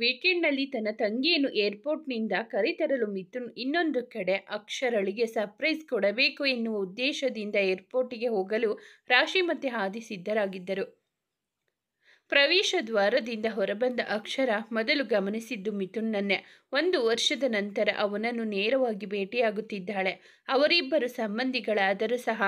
ವೀಕೆಂಡ್ನಲ್ಲಿ ತನ್ನ ತಂಗಿಯನ್ನು ಏರ್ಪೋರ್ಟ್ನಿಂದ ಕರೆತರಲು ಮಿಥುನ್ ಇನ್ನೊಂದು ಕಡೆ ಅಕ್ಷರಳಿಗೆ ಸರ್ಪ್ರೈಸ್ ಕೊಡಬೇಕು ಎನ್ನುವ ಉದ್ದೇಶದಿಂದ ಏರ್ಪೋರ್ಟಿಗೆ ಹೋಗಲು ರಾಶಿ ಮತ್ತೆ ಆದಿ ಸಿದ್ಧರಾಗಿದ್ದರು. ಪ್ರವೇಶ ದ್ವಾರದಿಂದ ಹೊರಬಂದ ಅಕ್ಷರ ಮೊದಲು ಗಮನಿಸಿದ್ದು ಮಿಥುನ್ನನ್ನೇ. 1 ವರ್ಷದ ನಂತರ ಅವನನ್ನು ನೇರವಾಗಿ ಭೇಟಿಯಾಗುತ್ತಿದ್ದಾಳೆ. ಅವರಿಬ್ಬರು ಸಂಬಂಧಿಗಳಾದರೂ ಸಹ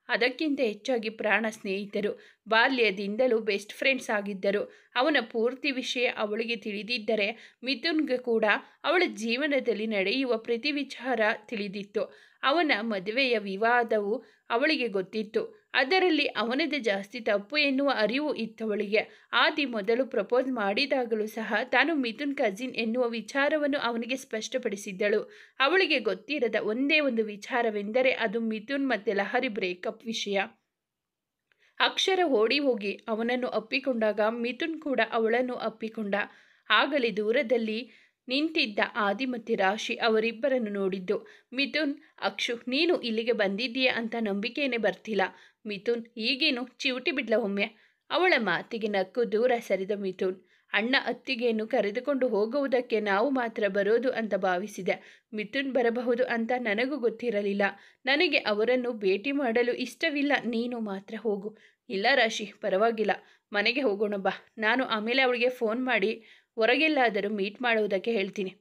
ಅದಕ್ಕಿಂತ ಹೆಚ್ಚಾಗಿ ಪ್ರಾಣ ಸ್ನೇಹಿತರು. ಬಾಲ್ಯದಿಂದಲೂ ಬೆಸ್ಟ್ ಫ್ರೆಂಡ್ಸ್ ಆಗಿದ್ದರು. ಅವನ ಪೂರ್ತಿ ವಿಷಯ ಅವಳಿಗೆ ತಿಳಿದಿದ್ದರೆ ಮಿಥುನ್ಗೆ ಕೂಡ ಅವಳ ಜೀವನದಲ್ಲಿ ನಡೆಯುವ ಪ್ರತಿ ವಿಚಾರ ತಿಳಿದಿತ್ತು. ಅವನ ಮದುವೆಯ ವಿವಾದವು ಅವಳಿಗೆ ಗೊತ್ತಿತ್ತು. ಅದರಲ್ಲಿ ಅವನದೇ ಜಾಸ್ತಿ ತಪ್ಪು ಎನ್ನುವ ಅರಿವು ಇತ್ತವಳಿಗೆ. ಆದಿ ಮೊದಲು ಪ್ರಪೋಸ್ ಮಾಡಿದಾಗಲೂ ಸಹ ತಾನು ಮಿಥುನ್ ಕಸಿನ್ ಎನ್ನುವ ವಿಚಾರವನ್ನು ಅವನಿಗೆ ಸ್ಪಷ್ಟಪಡಿಸಿದ್ದಳು. ಅವಳಿಗೆ ಗೊತ್ತಿರದ ಒಂದೇ ಒಂದು ವಿಚಾರವೆಂದರೆ ಅದು ಮಿಥುನ್ ಮತ್ತು ಲಹರಿ ಬ್ರೇಕಪ್ ವಿಷಯ. ಅಕ್ಷರ ಓಡಿ ಹೋಗಿ ಅವನನ್ನು ಅಪ್ಪಿಕೊಂಡಾಗ ಮಿಥುನ್ ಕೂಡ ಅವಳನ್ನು ಅಪ್ಪಿಕೊಂಡ. ಆಗಲೇ ದೂರದಲ್ಲಿ ನಿಂತಿದ್ದ ಆದಿ ಮತ್ತು ರಾಶಿ ಅವರಿಬ್ಬರನ್ನು ನೋಡಿದ್ದು. ಮಿಥುನ್, ಅಕ್ಷು, ನೀನು ಇಲ್ಲಿಗೆ ಬಂದಿದ್ದೀಯಾ ಅಂತ ನಂಬಿಕೆಯೇ ಬರ್ತಿಲ್ಲ. ಮಿಥುನ್, ಈಗೇನು ಚಿವುಟಿ ಬಿಡ್ಲ ಒಮ್ಮೆ? ಅವಳ ಮಾತಿಗೆ ನಕ್ಕು ದೂರ ಸರಿದ ಮಿಥುನ್. ಅಣ್ಣ ಅತ್ತಿಗೆಯನ್ನು ಕರೆದುಕೊಂಡು ಹೋಗುವುದಕ್ಕೆ ನಾವು ಮಾತ್ರ ಬರೋದು ಅಂತ ಭಾವಿಸಿದೆ. ಮಿಥುನ್ ಬರಬಹುದು ಅಂತ ನನಗೂ ಗೊತ್ತಿರಲಿಲ್ಲ. ನನಗೆ ಅವರನ್ನು ಭೇಟಿ ಮಾಡಲು ಇಷ್ಟವಿಲ್ಲ. ನೀನು ಮಾತ್ರ ಹೋಗು. ಇಲ್ಲ ರಾಶಿ, ಪರವಾಗಿಲ್ಲ, ಮನೆಗೆ ಹೋಗೋಣ ಬಾ. ನಾನು ಆಮೇಲೆ ಅವಳಿಗೆ ಫೋನ್ ಮಾಡಿ ಹೊರಗೆಲ್ಲಾದರೂ ಮೀಟ್ ಮಾಡುವುದಕ್ಕೆ ಹೇಳ್ತೀನಿ.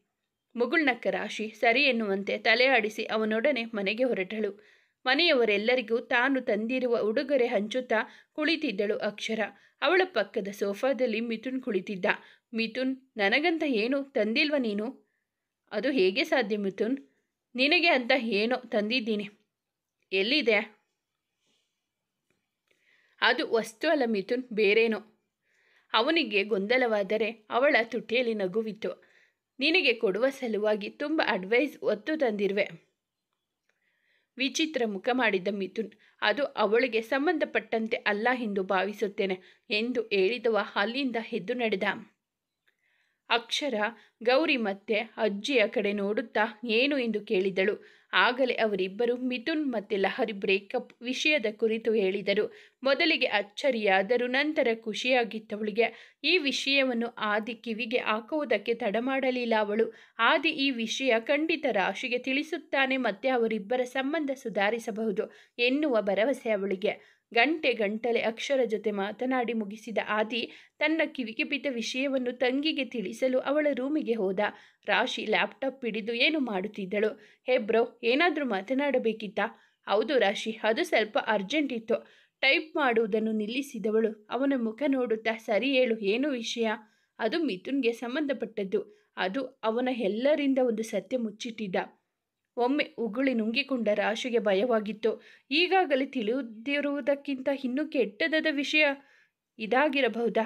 ಮುಗುಳ್ನಕ್ಕ ರಾಶಿ ಸರಿ ಎನ್ನುವಂತೆ ತಲೆ ಆಡಿಸಿ ಅವನೊಡನೆ ಮನೆಗೆ ಹೊರಟಳು. ಮನೆಯವರೆಲ್ಲರಿಗೂ ತಾನು ತಂದಿರುವ ಉಡುಗೊರೆ ಹಂಚುತ್ತಾ ಕುಳಿತಿದ್ದಳು ಅಕ್ಷರ. ಅವಳ ಪಕ್ಕದ ಸೋಫಾದಲ್ಲಿ ಮಿಥುನ್ ಕುಳಿತಿದ್ದ. ಮಿಥುನ್, ನನಗಂತ ಏನು ತಂದಿಲ್ವ ನೀನು? ಅದು ಹೇಗೆ ಸಾಧ್ಯ ಮಿಥುನ್? ನಿನಗೆ ಅಂತ ಏನೋ ತಂದಿದ್ದೀನಿ. ಎಲ್ಲಿದೆ? ಅದು ವಸ್ತು ಅಲ್ಲ ಮಿಥುನ್, ಬೇರೇನೋ. ಅವನಿಗೆ ಗೊಂದಲವಾದರೆ ಅವಳ ತುಟಿಯಲ್ಲಿ ನಗುವಿತ್ತು. ನಿನಗೆ ಕೊಡುವ ಸಲುವಾಗಿ ತುಂಬ ಅಡ್ವೈಸ್ ಒತ್ತು ತಂದಿರುವೆ. ವಿಚಿತ್ರ ಮುಖ ಮಾಡಿದ್ದ ಮಿಥುನ್. ಅದು ಅವಳಿಗೆ ಸಂಬಂಧಪಟ್ಟಂತೆ ಅಲ್ಲ ಎಂದು ಭಾವಿಸುತ್ತೇನೆ ಎಂದು ಹೇಳಿದವ ಅಲ್ಲಿಂದ ಎದ್ದು ನಡೆದ. ಅಕ್ಷರ ಗೌರಿ ಮತ್ತೆ ಅಜ್ಜಿಯ ಕಡೆ ನೋಡುತ್ತಾ ಏನು ಎಂದು ಕೇಳಿದಳು. ಆಗಲೇ ಅವರಿಬ್ಬರು ಮಿಥುನ್ ಮತ್ತು ಲಹರಿ ಬ್ರೇಕಪ್ ವಿಷಯದ ಕುರಿತು ಹೇಳಿದರು. ಮೊದಲಿಗೆ ಅಚ್ಚರಿಯಾದರೂ ನಂತರ ಖುಷಿಯಾಗಿತ್ತವಳಿಗೆ. ಈ ವಿಷಯವನ್ನು ಆದಿ ಕಿವಿಗೆ ಹಾಕುವುದಕ್ಕೆ ತಡ ಮಾಡಲಿಲ್ಲ ಅವಳು. ಆದಿ ಈ ವಿಷಯ ಖಂಡಿತ ರಾಶಿಗೆ ತಿಳಿಸುತ್ತಾನೆ ಮತ್ತೆ ಅವರಿಬ್ಬರ ಸಂಬಂಧ ಸುಧಾರಿಸಬಹುದು ಎನ್ನುವ ಭರವಸೆ ಅವಳಿಗೆ. ಗಂಟೆಗಟ್ಟಲೆ ಅಕ್ಷರ ಜೊತೆ ಮಾತನಾಡಿ ಮುಗಿಸಿದ ಆದಿ ತನ್ನ ಕಿವಿಗೆ ಬಿದ್ದ ವಿಷಯವನ್ನು ತಂಗಿಗೆ ತಿಳಿಸಲು ಅವಳ ರೂಮಿಗೆ ಹೋದ. ರಾಶಿ ಲ್ಯಾಪ್ಟಾಪ್ ಹಿಡಿದು ಏನು ಮಾಡುತ್ತಿದ್ದಳು. ಹೇ ಬ್ರೋ, ಏನಾದರೂ ಮಾತನಾಡಬೇಕಿತ್ತಾ? ಹೌದು ರಾಶಿ, ಅದು ಸ್ವಲ್ಪ ಅರ್ಜೆಂಟ್ ಇತ್ತು. ಟೈಪ್ ಮಾಡುವುದನ್ನು ನಿಲ್ಲಿಸಿದವಳು ಅವನ ಮುಖ ನೋಡುತ್ತಾ, ಸರಿ ಹೇಳು, ಏನು ವಿಷಯ? ಅದು ಮಿಥುನ್ಗೆ ಸಂಬಂಧಪಟ್ಟದ್ದು. ಅದು ಅವನ ಎಲ್ಲರಿಂದ ಒಂದು ಸತ್ಯ ಮುಚ್ಚಿಟ್ಟಿದ್ದ. ಒಮ್ಮೆ ಉಗುಳಿ ನುಂಗಿಕೊಂಡ ರಾಶಿಗೆ ಭಯವಾಗಿತ್ತು. ಈಗಾಗಲೇ ತಿಳಿದಿರುವುದಕ್ಕಿಂತ ಇನ್ನೂ ಕೆಟ್ಟದಾದ ವಿಷಯ ಇದಾಗಿರಬಹುದಾ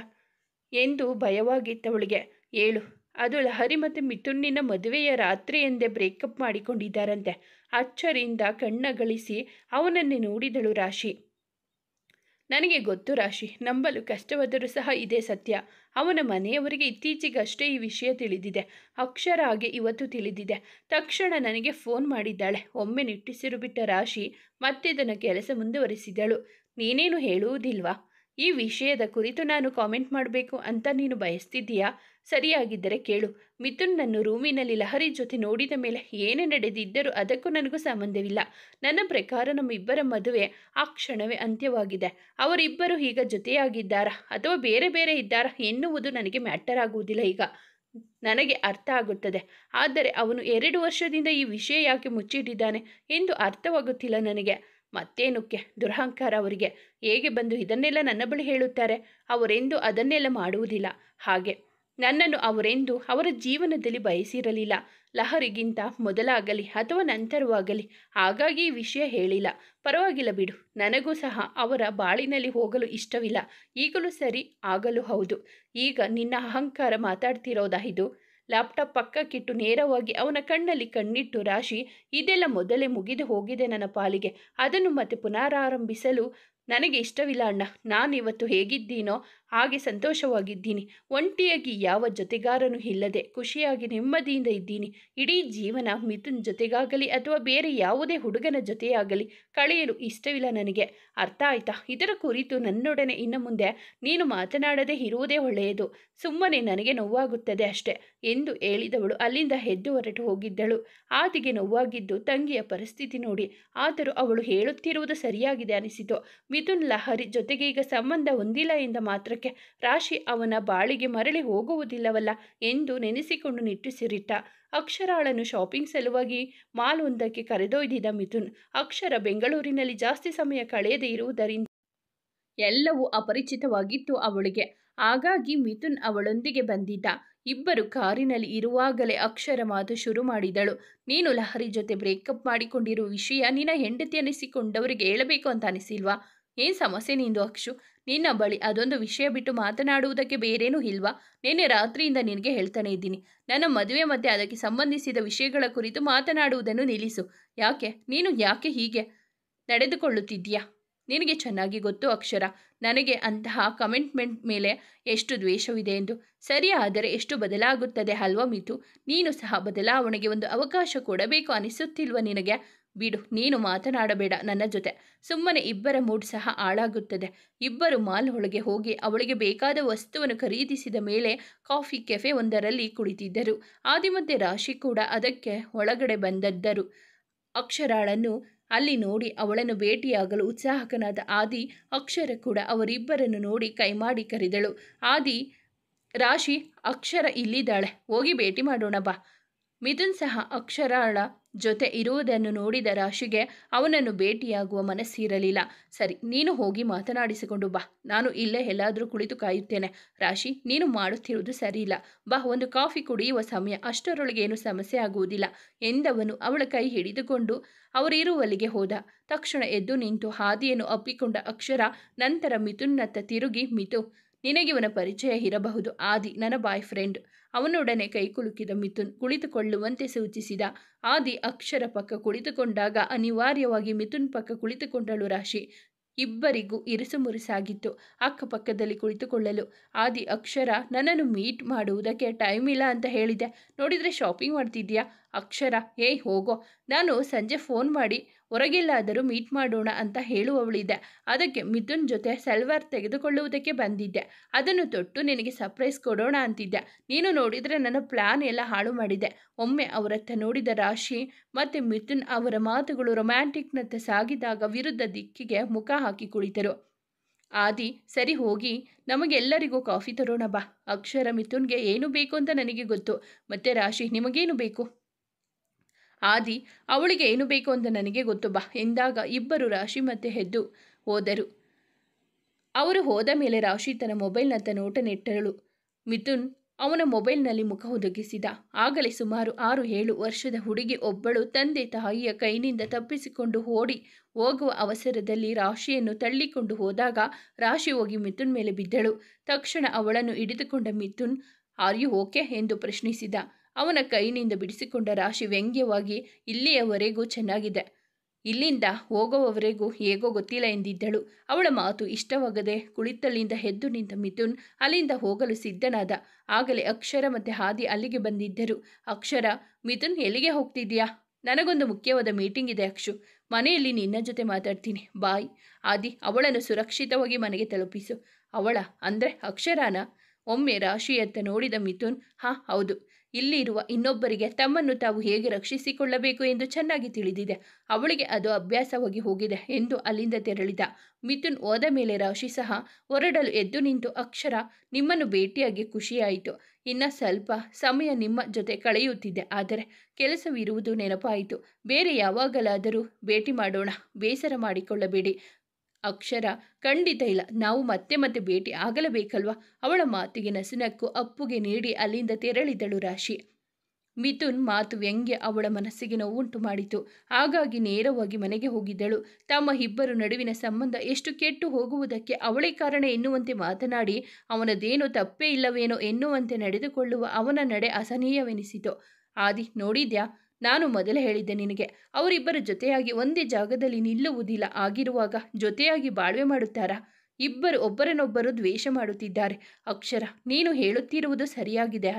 ಎಂದು ಭಯವಾಗಿತ್ತವಳಿಗೆ. ಹೇಳು. ಅದು ಲಹರಿ ಮತ್ತು ಮಿಥುನ್ನಿನ ಮದುವೆಯ ರಾತ್ರಿಯೆಂದೇ ಬ್ರೇಕಪ್ ಮಾಡಿಕೊಂಡಿದ್ದಾರಂತೆ. ಅಚ್ಚರಿಯಿಂದ ಕಣ್ಣಗಳಿಸಿ ಅವನನ್ನೇ ನೋಡಿದಳು ರಾಶಿ. ನನಗೆ ಗೊತ್ತು ರಾಶಿ, ನಂಬಲು ಕಷ್ಟವಾದರೂ ಸಹ ಇದೇ ಸತ್ಯ. ಅವನ ಮನೆಯವರಿಗೆ ಇತ್ತೀಚೆಗಷ್ಟೇ ಈ ವಿಷಯ ತಿಳಿದಿದೆ. ಅಕ್ಷರ ಹಾಗೆ ಇವತ್ತು ತಿಳಿದಿದೆ. ತಕ್ಷಣ ನನಗೆ ಫೋನ್ ಮಾಡಿದ್ದಾಳೆ. ಒಮ್ಮೆ ನಿಟ್ಟುಸಿರು ಬಿಟ್ಟ ರಾಶಿ ಮತ್ತೆ ತನ್ನ ಕೆಲಸ ಮುಂದುವರಿಸಿದಳು. ನೀನೇನು ಹೇಳುವುದಿಲ್ವಾ? ಈ ವಿಷಯದ ಕುರಿತು ನಾನು ಕಾಮೆಂಟ್ ಮಾಡಬೇಕು ಅಂತ ನೀನು ಬಯಸ್ತಿದ್ದೀಯಾ? ಸರಿಯಾಗಿದ್ದರೆ ಕೇಳು. ಮಿಥುನ್ನನ್ನು ರೂಮಿನಲ್ಲಿ ಲಹರಿ ಜೊತೆ ನೋಡಿದ ಮೇಲೆ ಏನೇ ನಡೆದಿದ್ದರೂ ಅದಕ್ಕೂ ನನಗೂ ಸಂಬಂಧವಿಲ್ಲ. ನನ್ನ ಪ್ರಕಾರ ನಮ್ಮಿಬ್ಬರ ಮದುವೆ ಆ ಕ್ಷಣವೇ ಅಂತ್ಯವಾಗಿದೆ. ಅವರಿಬ್ಬರು ಈಗ ಜೊತೆಯಾಗಿದ್ದಾರಾ ಅಥವಾ ಬೇರೆ ಬೇರೆ ಇದ್ದಾರಾ ಎನ್ನುವುದು ನನಗೆ ಮ್ಯಾಟರ್ ಆಗುವುದಿಲ್ಲ. ಈಗ ನನಗೆ ಅರ್ಥ ಆಗುತ್ತದೆ. ಆದರೆ ಅವನು 2 ವರ್ಷದಿಂದ ಈ ವಿಷಯ ಯಾಕೆ ಮುಚ್ಚಿಟ್ಟಿದ್ದಾನೆ ಎಂದು ಅರ್ಥವಾಗುತ್ತಿಲ್ಲ ನನಗೆ. ಮತ್ತೇನಕ್ಕೆ ದುರಹಂಕಾರ ಅವರಿಗೆ? ಹೇಗೆ ಬಂದು ಇದನ್ನೆಲ್ಲ ನನ್ನ ಬಳಿ ಹೇಳುತ್ತಾರೆ? ಅವರೆಂದು ಅದನ್ನೆಲ್ಲ ಮಾಡುವುದಿಲ್ಲ. ಹಾಗೆ ನನ್ನನ್ನು ಅವರೆಂದು ಅವರ ಜೀವನದಲ್ಲಿ ಬಯಸಿರಲಿಲ್ಲ, ಲಹರಿಗಿಂತ ಮೊದಲಾಗಲಿ ಅಥವಾ ನಂತರವಾಗಲಿ. ಹಾಗಾಗಿ ಈ ವಿಷಯ ಹೇಳಿಲ್ಲ. ಪರವಾಗಿಲ್ಲ ಬಿಡು, ನನಗೂ ಸಹ ಅವರ ಬಾಳಿನಲ್ಲಿ ಹೋಗಲು ಇಷ್ಟವಿಲ್ಲ. ಈಗಲೂ ಸರಿ, ಆಗಲೂ ಹೌದು. ಈಗ ನಿನ್ನ ಅಹಂಕಾರ ಮಾತಾಡ್ತಿರೋದಾ ಇದು? ಲ್ಯಾಪ್ಟಾಪ್ ಪಕ್ಕಕ್ಕಿಟ್ಟು ನೇರವಾಗಿ ಅವನ ಕಣ್ಣಲ್ಲಿ ಕಣ್ಣಿಟ್ಟು ರಾಶಿ, ಇದೆಲ್ಲ ಮೊದಲೇ ಮುಗಿದು ಹೋಗಿದೆ ನನ್ನ ಪಾಲಿಗೆ. ಅದನ್ನು ಮತ್ತೆ ಪುನರಾರಂಭಿಸಲು ನನಗೆ ಇಷ್ಟವಿಲ್ಲ ಅಣ್ಣ. ನಾನಿವತ್ತು ಹೇಗಿದ್ದೀನೋ ಹಾಗೆ ಸಂತೋಷವಾಗಿದ್ದೀನಿ. ಒಂಟಿಯಾಗಿ ಯಾವ ಜೊತೆಗಾರನೂ ಇಲ್ಲದೆ ಖುಷಿಯಾಗಿ ನೆಮ್ಮದಿಯಿಂದ ಇದ್ದೀನಿ. ಇಡೀ ಜೀವನ ಮಿಥುನ್ ಜೊತೆಗಾಗಲಿ ಅಥವಾ ಬೇರೆ ಯಾವುದೇ ಹುಡುಗನ ಜೊತೆಯಾಗಲಿ ಕಳೆಯಲು ಇಷ್ಟವಿಲ್ಲ ನನಗೆ. ಅರ್ಥ ಆಯ್ತಾ? ಇದರ ಕುರಿತು ನನ್ನೊಡನೆ ಇನ್ನು ಮುಂದೆ ನೀನು ಮಾತನಾಡದೇ ಇರುವುದೇ ಒಳ್ಳೆಯದು. ಸುಮ್ಮನೆ ನನಗೆ ನೋವಾಗುತ್ತದೆ ಅಷ್ಟೆ ಎಂದು ಹೇಳಿದವಳು ಅಲ್ಲಿಂದ ಎದ್ದು ಹೊರಟು ಹೋಗಿದ್ದಳು. ಆದಿಗೆ ನೋವಾಗಿದ್ದು ತಂಗಿಯ ಪರಿಸ್ಥಿತಿ ನೋಡಿ. ಆದರೂ ಅವಳು ಹೇಳುತ್ತಿರುವುದು ಸರಿಯಾಗಿದೆ ಅನಿಸಿತು. ಮಿಥುನ್ ಲಹರಿ ಜೊತೆಗೆ ಈಗ ಸಂಬಂಧ ಹೊಂದಿಲ್ಲ ಎಂದ ಮಾತ್ರಕ್ಕೆ ರಾಶಿ ಅವನ ಬಾಳಿಗೆ ಮರಳಿ ಹೋಗುವುದಿಲ್ಲವಲ್ಲ ಎಂದು ನೆನೆಸಿಕೊಂಡು ನಿಟ್ಟುಸಿರಿಟ್ಟ. ಅಕ್ಷರಾಳನ್ನು ಶಾಪಿಂಗ್ ಸಲುವಾಗಿ ಮಾಲ್ ಒಂದಕ್ಕೆ ಕರೆದೊಯ್ದಿದ್ದ ಮಿಥುನ್. ಅಕ್ಷರ ಬೆಂಗಳೂರಿನಲ್ಲಿ ಜಾಸ್ತಿ ಸಮಯ ಕಳೆಯದೇ ಇರುವುದರಿಂದ ಎಲ್ಲವೂ ಅಪರಿಚಿತವಾಗಿತ್ತು ಅವಳಿಗೆ. ಹಾಗಾಗಿ ಮಿಥುನ್ ಅವಳೊಂದಿಗೆ ಬಂದಿದ್ದ. ಇಬ್ಬರು ಕಾರಿನಲ್ಲಿ ಇರುವಾಗಲೇ ಅಕ್ಷರ ಮಾತು ಶುರು ಮಾಡಿದಳು. ನೀನು ಲಹರಿ ಜೊತೆ ಬ್ರೇಕಪ್ ಮಾಡಿಕೊಂಡಿರುವ ವಿಷಯ ನಿನ್ನ ಹೆಂಡತಿ ಅನಿಸಿಕೊಂಡವರಿಗೆ ಹೇಳಬೇಕು ಅಂತ ಅನಿಸಿಲ್ವಾ? ಏನು ಸಮಸ್ಯೆ ನಿಂದು ಅಕ್ಷು? ನಿನ್ನ ಬಳಿ ಅದೊಂದು ವಿಷಯ ಬಿಟ್ಟು ಮಾತನಾಡುವುದಕ್ಕೆ ಬೇರೇನೂ ಇಲ್ವಾ? ನಿನ್ನೆ ರಾತ್ರಿಯಿಂದ ನಿನಗೆ ಹೇಳ್ತಾನೆ ಇದ್ದೀನಿ, ನನ್ನ ಮದುವೆ ಮತ್ತು ಅದಕ್ಕೆ ಸಂಬಂಧಿಸಿದ ವಿಷಯಗಳ ಕುರಿತು ಮಾತನಾಡುವುದನ್ನು ನಿಲ್ಲಿಸು. ನೀನು ಯಾಕೆ ಹೀಗೆ ನಡೆದುಕೊಳ್ಳುತ್ತಿದ್ದೀಯಾ? ನಿನಗೆ ಚೆನ್ನಾಗಿ ಗೊತ್ತು ಅಕ್ಷರ, ನನಗೆ ಅಂತಹ ಕಮಿಟ್ಮೆಂಟ್ ಮೇಲೆ ಎಷ್ಟು ದ್ವೇಷವಿದೆ ಎಂದು. ಸರಿ, ಆದರೆ ಎಷ್ಟು ಬದಲಾಗುತ್ತದೆ ಅಲ್ವಾ ಮಿತು? ನೀನು ಸಹ ಬದಲಾವಣೆಗೆ ಒಂದು ಅವಕಾಶ ಕೊಡಬೇಕು ಅನಿಸುತ್ತಿಲ್ವ ನಿನಗೆ? ಬಿಡು, ನೀನು ಮಾತನಾಡಬೇಡ ನನ್ನ ಜೊತೆ. ಸುಮ್ಮನೆ ಇಬ್ಬರ ಮೂಡ್ ಸಹ ಹಾಳಾಗುತ್ತದೆ. ಇಬ್ಬರು ಮಾಲ್ ಒಳಗೆ ಹೋಗಿ ಅವಳಿಗೆ ಬೇಕಾದ ವಸ್ತುವನ್ನು ಖರೀದಿಸಿದ ಮೇಲೆ ಕಾಫಿ ಕೆಫೆ ಒಂದರಲ್ಲಿ ಕುಳಿತಿದ್ದರು. ಆದಿ ಮತ್ತು ರಾಶಿ ಕೂಡ ಅದಕ್ಕೆ ಒಳಗಡೆ ಬಂದದ್ದರು. ಅಕ್ಷರಾಳನ್ನು ಅಲ್ಲಿ ನೋಡಿ ಅವಳನ್ನು ಭೇಟಿಯಾಗಲು ಉತ್ಸಾಹಕನಾದ ಆದಿ, ಅಕ್ಷರ ಕೂಡ ಅವರಿಬ್ಬರನ್ನು ನೋಡಿ ಕೈಮಾಡಿ ಕರೆದಳು. ಆದಿ, ರಾಶಿ, ಅಕ್ಷರ ಇಲ್ಲಿದ್ದಾಳೆ, ಹೋಗಿ ಭೇಟಿ ಮಾಡೋಣ ಬಾ. ಮಿಥುನ್ ಸಹ ಅಕ್ಷರಾಳ ಜೊತೆ ಇರುವುದನ್ನು ನೋಡಿದ ರಾಶಿಗೆ ಅವನನ್ನು ಭೇಟಿಯಾಗುವ ಮನಸ್ಸಿರಲಿಲ್ಲ. ಸರಿ, ನೀನು ಹೋಗಿ ಮಾತನಾಡಿಸಿಕೊಂಡು ಬಾ, ನಾನು ಇಲ್ಲೇ ಎಲ್ಲಾದರೂ ಕುಳಿತು ಕಾಯುತ್ತೇನೆ. ರಾಶಿ, ನೀನು ಮಾಡುತ್ತಿರುವುದು ಸರಿಯಿಲ್ಲ, ಬಾ, ಒಂದು ಕಾಫಿ ಕುಡಿಯುವ ಸಮಯ, ಅಷ್ಟರೊಳಗೆ ಏನು ಸಮಸ್ಯೆ ಆಗುವುದಿಲ್ಲ ಎಂದವನು ಅವಳ ಕೈ ಹಿಡಿದುಕೊಂಡು ಅವರಿರುವಲ್ಲಿಗೆ ಹೋದ. ತಕ್ಷಣ ಎದ್ದು ನಿಂತು ಹಾದಿಯನ್ನು ಅಪ್ಪಿಕೊಂಡ ಅಕ್ಷರ ನಂತರ ಮಿಥುನ್ನತ್ತ ತಿರುಗಿ, ಮಿಥು, ನಿನಗಿವನ ಪರಿಚಯ ಇರಬಹುದು, ಆದಿ ನನ್ನ ಬಾಯ್ ಫ್ರೆಂಡ್. ಅವನೊಡನೆ ಕೈಕುಲುಕಿದ ಮಿಥುನ್ ಕುಳಿತುಕೊಳ್ಳುವಂತೆ ಸೂಚಿಸಿದ. ಆದಿ ಅಕ್ಷರ ಪಕ್ಕ ಕುಳಿತುಕೊಂಡಾಗ ಅನಿವಾರ್ಯವಾಗಿ ಮಿಥುನ್ ಪಕ್ಕ ಕುಳಿತುಕೊಂಡಳು ರಾಶಿ. ಇಬ್ಬರಿಗೂ ಇರಿಸುಮುರುಸಾಗಿತ್ತು ಅಕ್ಕಪಕ್ಕದಲ್ಲಿ ಕುಳಿತುಕೊಳ್ಳಲು. ಆದಿ, ಅಕ್ಷರ, ನನ್ನನ್ನು ಮೀಟ್ ಮಾಡುವುದಕ್ಕೆ ಟೈಮ್ ಇಲ್ಲ ಅಂತ ಹೇಳಿದೆ, ನೋಡಿದರೆ ಶಾಪಿಂಗ್ ಮಾಡ್ತಿದ್ದೀಯಾ? ಅಕ್ಷರ, ಏಯ್ ಹೋಗೋ, ನಾನು ಸಂಜೆ ಫೋನ್ ಮಾಡಿ ಹೊರಗೆಲ್ಲಾದರೂ ಮೀಟ್ ಮಾಡೋಣ ಅಂತ ಹೇಳುವವಳಿದ್ದೆ. ಅದಕ್ಕೆ ಮಿಥುನ್ ಜೊತೆ ಸಲ್ವಾರ್ ತೆಗೆದುಕೊಳ್ಳುವುದಕ್ಕೆ ಬಂದಿದ್ದೆ, ಅದನ್ನು ತೊಟ್ಟು ನಿನಗೆ ಸರ್ಪ್ರೈಸ್ ಕೊಡೋಣ ಅಂತಿದ್ದೆ. ನೀನು ನೋಡಿದರೆ ನನ್ನ ಪ್ಲಾನ್ ಎಲ್ಲ ಹಾಳು ಮಾಡಿದೆ. ಒಮ್ಮೆ ಅವರತ್ತ ನೋಡಿದ ರಾಶಿ ಮತ್ತು ಮಿಥುನ್ ಅವರ ಮಾತುಗಳು ರೊಮ್ಯಾಂಟಿಕ್ನತ್ತ ಸಾಗಿದಾಗ ವಿರುದ್ಧ ದಿಕ್ಕಿಗೆ ಮುಖ ಹಾಕಿ ಕುಳಿತರು. ಆದಿ, ಸರಿ, ಹೋಗಿ ನಮಗೆಲ್ಲರಿಗೂ ಕಾಫಿ ತರೋಣ ಬಾ. ಅಕ್ಷರ, ಮಿಥುನ್ಗೆ ಏನು ಬೇಕು ಅಂತ ನನಗೆ ಗೊತ್ತು. ಮತ್ತೆ ರಾಶಿ, ನಿಮಗೇನು ಬೇಕು? ಆದಿ, ಅವಳಿಗೆ ಏನು ಬೇಕು ಅಂತ ನನಗೆ ಗೊತ್ತು ಬಾ ಎಂದಾಗ ಇಬ್ಬರು ರಾಶಿ ಮತ್ತೆ ಎದ್ದು ಹೋದರು. ಅವರು ಹೋದ ಮೇಲೆ ರಾಶಿ ತನ್ನ ಮೊಬೈಲ್ನತ್ತ ನೋಟ ನೆಟ್ಟಳು. ಮಿಥುನ್ ಅವನ ಮೊಬೈಲ್ನಲ್ಲಿ ಮುಖ ಒದಗಿಸಿದ. ಆಗಲೇ ಸುಮಾರು 6-7 ವರ್ಷದ ಹುಡುಗಿ ಒಬ್ಬಳು ತಂದೆ ತಾಯಿಯ ಕೈನಿಂದ ತಪ್ಪಿಸಿಕೊಂಡು ಓಡಿ ಹೋಗುವ ಅವಸರದಲ್ಲಿ ರಾಶಿಯನ್ನು ತಳ್ಳಿಕೊಂಡು ಹೋದಾಗ ರಾಶಿ ಹೋಗಿ ಮಿಥುನ್ ಮೇಲೆ ಬಿದ್ದಳು. ತಕ್ಷಣ ಅವಳನ್ನು ಹಿಡಿದುಕೊಂಡ ಮಿಥುನ್, ಆರ್ ಯು ಓಕೆ ಎಂದು ಪ್ರಶ್ನಿಸಿದ. ಅವನ ಕೈನಿಂದ ಬಿಡಿಸಿಕೊಂಡ ರಾಶಿ ವ್ಯಂಗ್ಯವಾಗಿ, ಇಲ್ಲಿಯವರೆಗೂ ಚೆನ್ನಾಗಿದೆ, ಇಲ್ಲಿಂದ ಹೋಗುವವರೆಗೂ ಹೇಗೋ ಗೊತ್ತಿಲ್ಲ ಎಂದಿದ್ದಳು. ಅವಳ ಮಾತು ಇಷ್ಟವಾಗದೆ ಕುಳಿತಲ್ಲಿಂದ ಎದ್ದು ನಿಂತ ಮಿಥುನ್ ಅಲ್ಲಿಂದ ಹೋಗಲು ಸಿದ್ಧನಾದ. ಆಗಲೇ ಅಕ್ಷರ ಮತ್ತು ಆದಿ ಅಲ್ಲಿಗೆ ಬಂದಿದ್ದರು. ಅಕ್ಷರ, ಮಿಥುನ್, ಎಲ್ಲಿಗೆ ಹೋಗ್ತಿದ್ಯಾ? ನನಗೊಂದು ಮುಖ್ಯವಾದ ಮೀಟಿಂಗ್ ಇದೆ ಅಕ್ಷು, ಮನೆಯಲ್ಲಿ ನಿನ್ನ ಜೊತೆ ಮಾತಾಡ್ತೀನಿ, ಬಾಯ್. ಆದಿ, ಅವಳನ್ನು ಸುರಕ್ಷಿತವಾಗಿ ಮನೆಗೆ ತಲುಪಿಸು. ಅವಳ ಅಂದರೆ ಅಕ್ಷರಾನ? ಒಮ್ಮೆ ರಾಶಿಯತ್ತ ನೋಡಿದ ಮಿಥುನ್, ಹಾಂ ಹೌದು, ಇಲ್ಲಿರುವ ಇನ್ನೊಬ್ಬರಿಗೆ ತಮ್ಮನ್ನು ತಾವು ಹೇಗೆ ರಕ್ಷಿಸಿಕೊಳ್ಳಬೇಕು ಎಂದು ಚೆನ್ನಾಗಿ ತಿಳಿದಿದೆ, ಅವಳಿಗೆ ಅದು ಅಭ್ಯಾಸವಾಗಿ ಹೋಗಿದೆ ಎಂದು ಅಲ್ಲಿಂದ ತೆರಳಿದ. ಮಿಥುನ್ ಹೋದ ಮೇಲೆ ರಾಶಿ ಸಹ ಹೊರಡಲು ಎದ್ದು ನಿಂತು, ಅಕ್ಷರ, ನಿಮ್ಮನ್ನು ಭೇಟಿಯಾಗಿ ಖುಷಿಯಾಯಿತು, ಇನ್ನು ಸ್ವಲ್ಪ ಸಮಯ ನಿಮ್ಮ ಜೊತೆ ಕಳೆಯುತ್ತಿದ್ದೆ, ಆದರೆ ಕೆಲಸವಿರುವುದು ನೆನಪಾಯಿತು, ಬೇರೆ ಯಾವಾಗಲಾದರೂ ಭೇಟಿ ಮಾಡೋಣ, ಬೇಸರ ಮಾಡಿಕೊಳ್ಳಬೇಡಿ. ಅಕ್ಷರ, ಖಂಡಿತ ಇಲ್ಲ, ನಾವು ಮತ್ತೆ ಮತ್ತೆ ಭೇಟಿ ಆಗಲೇಬೇಕಲ್ವಾ? ಅವಳ ಮಾತಿಗೆ ನಸುನಕ್ಕು ಅಪ್ಪುಗೆ ನೀಡಿ ಅಲ್ಲಿಂದ ತೆರಳಿದಳು ರಾಶಿ. ಮಿಥುನ್ ಮಾತು ವ್ಯಂಗ್ಯ ಅವಳ ಮನಸ್ಸಿಗೆ ನೋವುಂಟು ಮಾಡಿತು. ಹಾಗಾಗಿ ನೇರವಾಗಿ ಮನೆಗೆ ಹೋಗಿದ್ದಳು. ತಮ್ಮ ಇಬ್ಬರು ನಡುವಿನ ಸಂಬಂಧ ಎಷ್ಟು ಕೆಟ್ಟು ಹೋಗುವುದಕ್ಕೆ ಅವಳೇ ಕಾರಣ ಎನ್ನುವಂತೆ ಮಾತನಾಡಿ ಅವನದೇನೋ ತಪ್ಪೇ ಇಲ್ಲವೇನೋ ಎನ್ನುವಂತೆ ನಡೆದುಕೊಳ್ಳುವ ಅವನ ನಡೆ ಅಸಹನೀಯವೆನಿಸಿತು. ಆದಿ, ನೋಡಿದ್ಯಾ, ನಾನು ಮೊದಲೇ ಹೇಳಿದ್ದೆ ನಿನಗೆ, ಅವರಿಬ್ಬರ ಜೊತೆಯಾಗಿ ಒಂದೇ ಜಾಗದಲ್ಲಿ ನಿಲ್ಲುವುದಿಲ್ಲ. ಆಗಿರುವಾಗ ಜೊತೆಯಾಗಿ ಬಾಳ್ವೆ ಮಾಡುತ್ತಾರಾ? ಇಬ್ಬರು ಒಬ್ಬರನ್ನೊಬ್ಬರು ದ್ವೇಷ ಮಾಡುತ್ತಿದ್ದಾರೆ. ಅಕ್ಷರ, ನೀನು ಹೇಳುತ್ತಿರುವುದು ಸರಿಯಾಗಿದೆ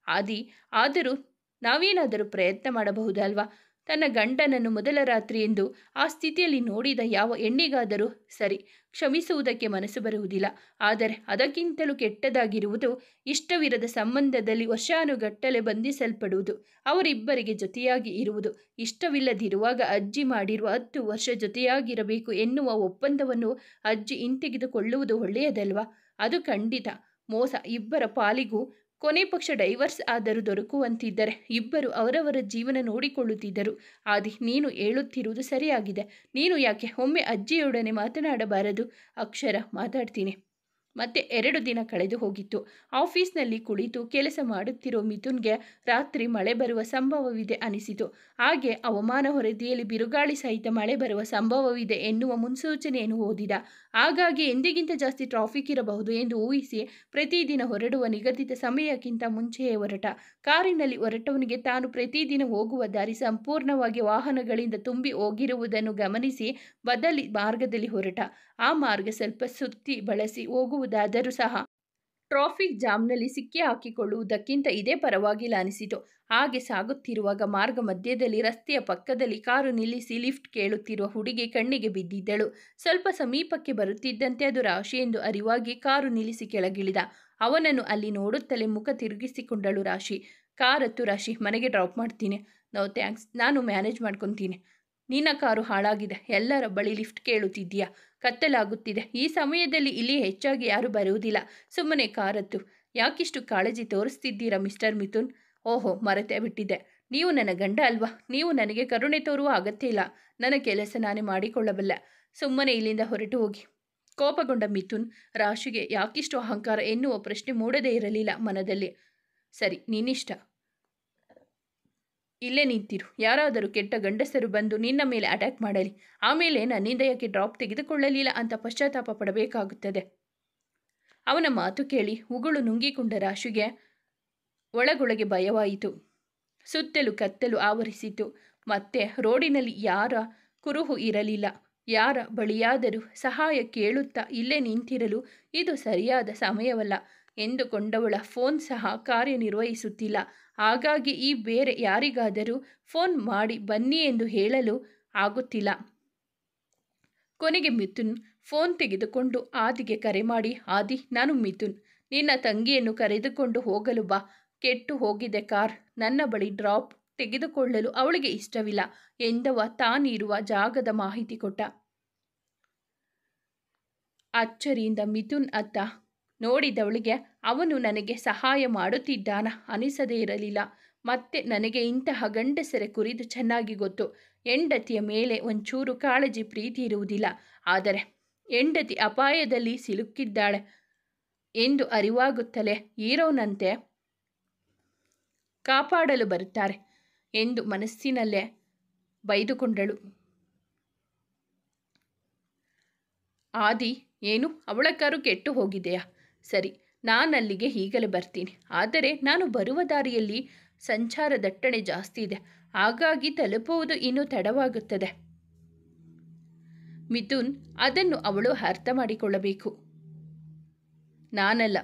ಆದಿ. ಆದರೂ ನಾವೇನಾದರೂ ಪ್ರಯತ್ನ ಮಾಡಬಹುದಲ್ವಾ? ತನ್ನ ಗಂಡನನ್ನು ಮೊದಲ ರಾತ್ರಿ ಎಂದು ಆ ಸ್ಥಿತಿಯಲ್ಲಿ ನೋಡಿದ ಯಾವ ಹೆಣ್ಣಿಗಾದರೂ ಸರಿ, ಕ್ಷಮಿಸುವುದಕ್ಕೆ ಮನಸ್ಸು ಬರುವುದಿಲ್ಲ. ಆದರೆ ಅದಕ್ಕಿಂತಲೂ ಕೆಟ್ಟದಾಗಿರುವುದು ಇಷ್ಟವಿರದ ಸಂಬಂಧದಲ್ಲಿ ವರ್ಷಾನುಗಟ್ಟಲೆ ಬಂಧಿಸಲ್ಪಡುವುದು. ಅವರಿಬ್ಬರಿಗೆ ಜೊತೆಯಾಗಿ ಇರುವುದು ಇಷ್ಟವಿಲ್ಲದಿರುವಾಗ ಅಜ್ಜಿ ಮಾಡಿರುವ 10 ವರ್ಷ ಜೊತೆಯಾಗಿರಬೇಕು ಎನ್ನುವ ಒಪ್ಪಂದವನ್ನು ಅಜ್ಜಿ ಹಿಂತೆಗೆದುಕೊಳ್ಳುವುದು ಒಳ್ಳೆಯದಲ್ವಾ? ಅದು ಖಂಡಿತ ಮೋಸ. ಇಬ್ಬರ ಪಾಲಿಗೂ ಕೊನೆ ಪಕ್ಷ ಡೈವರ್ಸ್ ಆದರೂ ದೊರಕುವಂತಿದ್ದರೆ ಇಬ್ಬರು ಅವರವರ ಜೀವನ ನೋಡಿಕೊಳ್ಳುತ್ತಿದ್ದರು. ಆದಿ, ನೀನು ಹೇಳುತ್ತಿರುವುದು ಸರಿಯಾಗಿದೆ. ನೀನು ಯಾಕೆ ಒಮ್ಮೆ ಅಜ್ಜಿಯೊಡನೆ ಮಾತನಾಡಬಾರದು? ಅಕ್ಷರ, ಮಾತಾಡ್ತೀನಿ. ಮತ್ತೆ 2 ದಿನ ಕಳೆದು ಹೋಗಿತ್ತು. ಆಫೀಸ್ನಲ್ಲಿ ಕುಳಿತು ಕೆಲಸ ಮಾಡುತ್ತಿರೋ ಮಿಥುನ್ಗೆ ರಾತ್ರಿ ಮಳೆ ಬರುವ ಸಂಭವವಿದೆ ಅನಿಸಿತು. ಹಾಗೆ ಹವಾಮಾನ ವರದಿಯಲ್ಲಿ ಬಿರುಗಾಳಿ ಸಹಿತ ಮಳೆ ಬರುವ ಸಂಭವವಿದೆ ಎನ್ನುವ ಮುನ್ಸೂಚನೆಯನ್ನು ಓದಿದ. ಹಾಗಾಗಿ ಎಂದಿಗಿಂತ ಜಾಸ್ತಿ ಟ್ರಾಫಿಕ್ ಇರಬಹುದು ಎಂದು ಊಹಿಸಿ ಪ್ರತಿದಿನ ಹೊರಡುವ ನಿಗದಿತ ಸಮಯಕ್ಕಿಂತ ಮುಂಚೆಯೇ ಹೊರಟ. ಕಾರಿನಲ್ಲಿ ಹೊರಟವನಿಗೆ ತಾನು ಪ್ರತಿದಿನ ಹೋಗುವ ದಾರಿ ಸಂಪೂರ್ಣವಾಗಿ ವಾಹನಗಳಿಂದ ತುಂಬಿ ಹೋಗಿರುವುದನ್ನು ಗಮನಿಸಿ ಬದಲಿ ಮಾರ್ಗದಲ್ಲಿ ಹೊರಟ. ಆ ಮಾರ್ಗ ಸ್ವಲ್ಪ ಸುತ್ತಿ ಬಳಸಿ ಹೋಗುವುದಾದರೂ ಸಹ ಟ್ರಾಫಿಕ್ ಜಾಮ್ನಲ್ಲಿ ಸಿಕ್ಕಿ ಹಾಕಿಕೊಳ್ಳುವುದಕ್ಕಿಂತ ಇದೇ ಪರವಾಗಿಲ್ಲ ಅನಿಸಿತು. ಹಾಗೆ ಸಾಗುತ್ತಿರುವಾಗ ಮಾರ್ಗ ಮಧ್ಯದಲ್ಲಿ ರಸ್ತೆಯ ಪಕ್ಕದಲ್ಲಿ ಕಾರು ನಿಲ್ಲಿಸಿ ಲಿಫ್ಟ್ ಕೇಳುತ್ತಿರುವ ಹುಡುಗಿ ಕಣ್ಣಿಗೆ ಬಿದ್ದಿದ್ದಳು. ಸ್ವಲ್ಪ ಸಮೀಪಕ್ಕೆ ಬರುತ್ತಿದ್ದಂತೆ ಅದು ರಾಶಿ ಎಂದು ಅರಿವಾಗಿ ಕಾರು ನಿಲ್ಲಿಸಿ ಕೆಳಗಿಳಿದ. ಅವನನ್ನು ಅಲ್ಲಿ ನೋಡುತ್ತಲೇ ಮುಖ ತಿರುಗಿಸಿಕೊಂಡಳು ರಾಶಿ. ಕಾರತ್ತು ರಾಶಿ, ಮನೆಗೆ ಡ್ರಾಪ್ ಮಾಡ್ತೀನಿ. ನೋ ಥ್ಯಾಂಕ್ಸ್, ನಾನು ಮ್ಯಾನೇಜ್ ಮಾಡ್ಕೊತೀನಿ. ನಿನ್ನ ಕಾರು ಹಾಳಾಗಿದೆ, ಎಲ್ಲರ ಬಳಿ ಲಿಫ್ಟ್ ಕೇಳುತ್ತಿದ್ದೀಯಾ? ಕತ್ತಲಾಗುತ್ತಿದೆ. ಈ ಸಮಯದಲ್ಲಿ ಇಲ್ಲಿ ಹೆಚ್ಚಾಗಿ ಯಾರೂ ಬರುವುದಿಲ್ಲ. ಸುಮ್ಮನೆ ಕಾರತ್ತು. ಯಾಕಿಷ್ಟು ಕಾಳಜಿ ತೋರಿಸ್ತಿದ್ದೀರಾ ಮಿಸ್ಟರ್ ಮಿಥುನ್? ಓಹೋ, ಮರೆತೇ ಬಿಟ್ಟಿದ್ದೆ. ನೀವು ನನ್ನ ಗಂಡ ಅಲ್ವಾ? ನೀವು ನನಗೆ ಕರುಣೆ ತೋರುವ ಅಗತ್ಯ ಇಲ್ಲ. ನನ್ನ ಕೆಲಸ ನಾನೇ ಮಾಡಿಕೊಳ್ಳಬಲ್ಲೆ. ಸುಮ್ಮನೆ ಇಲ್ಲಿಂದ ಹೊರಟು ಹೋಗಿ. ಕೋಪಗೊಂಡ ಮಿಥುನ್, ರಾಶಿಗೆ ಯಾಕಿಷ್ಟು ಅಹಂಕಾರ ಎನ್ನುವ ಪ್ರಶ್ನೆ ಮೂಡದೇ ಇರಲಿಲ್ಲ ಮನದಲ್ಲಿ. ಸರಿ, ನಿನ್ನಿಷ್ಟ. ಇಲ್ಲೇ ನಿಂತಿರು. ಯಾರಾದರೂ ಕೆಟ್ಟ ಗಂಡಸರು ಬಂದು ನಿನ್ನ ಮೇಲೆ ಅಟ್ಯಾಕ್ ಮಾಡಲಿ. ಆಮೇಲೆ ನನ್ನಿಂದ ಯಾಕೆ ಡ್ರಾಪ್ ತೆಗೆದುಕೊಳ್ಳಲಿಲ್ಲ ಅಂತ ಪಶ್ಚಾತ್ತಾಪ ಪಡಬೇಕಾಗುತ್ತದೆ. ಅವನ ಮಾತು ಕೇಳಿ ಉಗುಳು ನುಂಗಿಕೊಂಡ ರಾಶಿಗೆ ಒಳಗೊಳಗೆ ಭಯವಾಯಿತು. ಸುತ್ತಲೂ ಕತ್ತಲು ಆವರಿಸಿತು. ಮತ್ತೆ ರೋಡಿನಲ್ಲಿ ಯಾರ ಕುರುಹು ಇರಲಿಲ್ಲ. ಯಾರ ಬಳಿಯಾದರೂ ಸಹಾಯ ಕೇಳುತ್ತಾ ಇಲ್ಲೇ ನಿಂತಿರಲು ಇದು ಸರಿಯಾದ ಸಮಯವಲ್ಲ ಎಂದುಕೊಂಡವಳ ಫೋನ್ ಸಹ ಕಾರ್ಯನಿರ್ವಹಿಸುತ್ತಿಲ್ಲ. ಹಾಗಾಗಿ ಈ ಬೇರೆ ಯಾರಿಗಾದರೂ ಫೋನ್ ಮಾಡಿ ಬನ್ನಿ ಎಂದು ಹೇಳಲು ಆಗುತ್ತಿಲ್ಲ. ಕೊನೆಗೆ ಮಿಥುನ್ ಫೋನ್ ತೆಗೆದುಕೊಂಡು ಆದಿಗೆ ಕರೆ ಮಾಡಿ, ಆದಿ, ನಾನು ಮಿಥುನ್. ನಿನ್ನ ತಂಗಿಯನ್ನು ಕರೆದುಕೊಂಡು ಹೋಗಲು ಬಾ. ಕೆಟ್ಟು ಹೋಗಿದೆ ಕಾರ್. ನನ್ನ ಬಳಿ ಡ್ರಾಪ್ ತೆಗೆದುಕೊಳ್ಳಲು ಅವಳಿಗೆ ಇಷ್ಟವಿಲ್ಲ ಎಂದವ ತಾನಿರುವ ಜಾಗದ ಮಾಹಿತಿ ಕೊಟ್ಟ. ಅಚ್ಚರಿಯಿಂದ ಮಿಥುನ್ ಅತ್ತ ನೋಡಿದವಳಿಗೆ ಅವನು ನನಗೆ ಸಹಾಯ ಮಾಡುತ್ತಿದ್ದಾನ ಅನಿಸದೇ ಇರಲಿಲ್ಲ. ಮತ್ತೆ ನನಗೆ ಇಂತಹ ಗಂಡಸರ ಕುರಿತು ಚೆನ್ನಾಗಿ ಗೊತ್ತು. ಹೆಂಡತಿಯ ಮೇಲೆ ಒಂಚೂರು ಕಾಳಜಿ ಪ್ರೀತಿ ಇರುವುದಿಲ್ಲ. ಆದರೆ ಹೆಂಡತಿ ಅಪಾಯದಲ್ಲಿ ಸಿಲುಕಿದ್ದಾಳೆ ಎಂದು ಅರಿವಾಗುತ್ತಲೇ ಹೀರೋನಂತೆ ಕಾಪಾಡಲು ಬರುತ್ತಾರೆ ಎಂದು ಮನಸ್ಸಿನಲ್ಲೇ ಬೈದುಕೊಂಡಳು. ಆದಿ, ಏನು, ಅವಳ ಕಾರು ಕೆಟ್ಟು ಹೋಗಿದೆಯಾ? ಸರಿ, ನಾನಲ್ಲಿಗೆ ಈಗಲೇ ಬರ್ತೀನಿ. ಆದರೆ ನಾನು ಬರುವ ದಾರಿಯಲ್ಲಿ ಸಂಚಾರ ದಟ್ಟಣೆ ಜಾಸ್ತಿ ಇದೆ. ಹಾಗಾಗಿ ತಲುಪುವುದು ಇನ್ನೂ ತಡವಾಗುತ್ತದೆ. ಮಿಥುನ್, ಅದನ್ನು ಅವಳು ಅರ್ಥ ಮಾಡಿಕೊಳ್ಳಬೇಕು, ನಾನಲ್ಲ.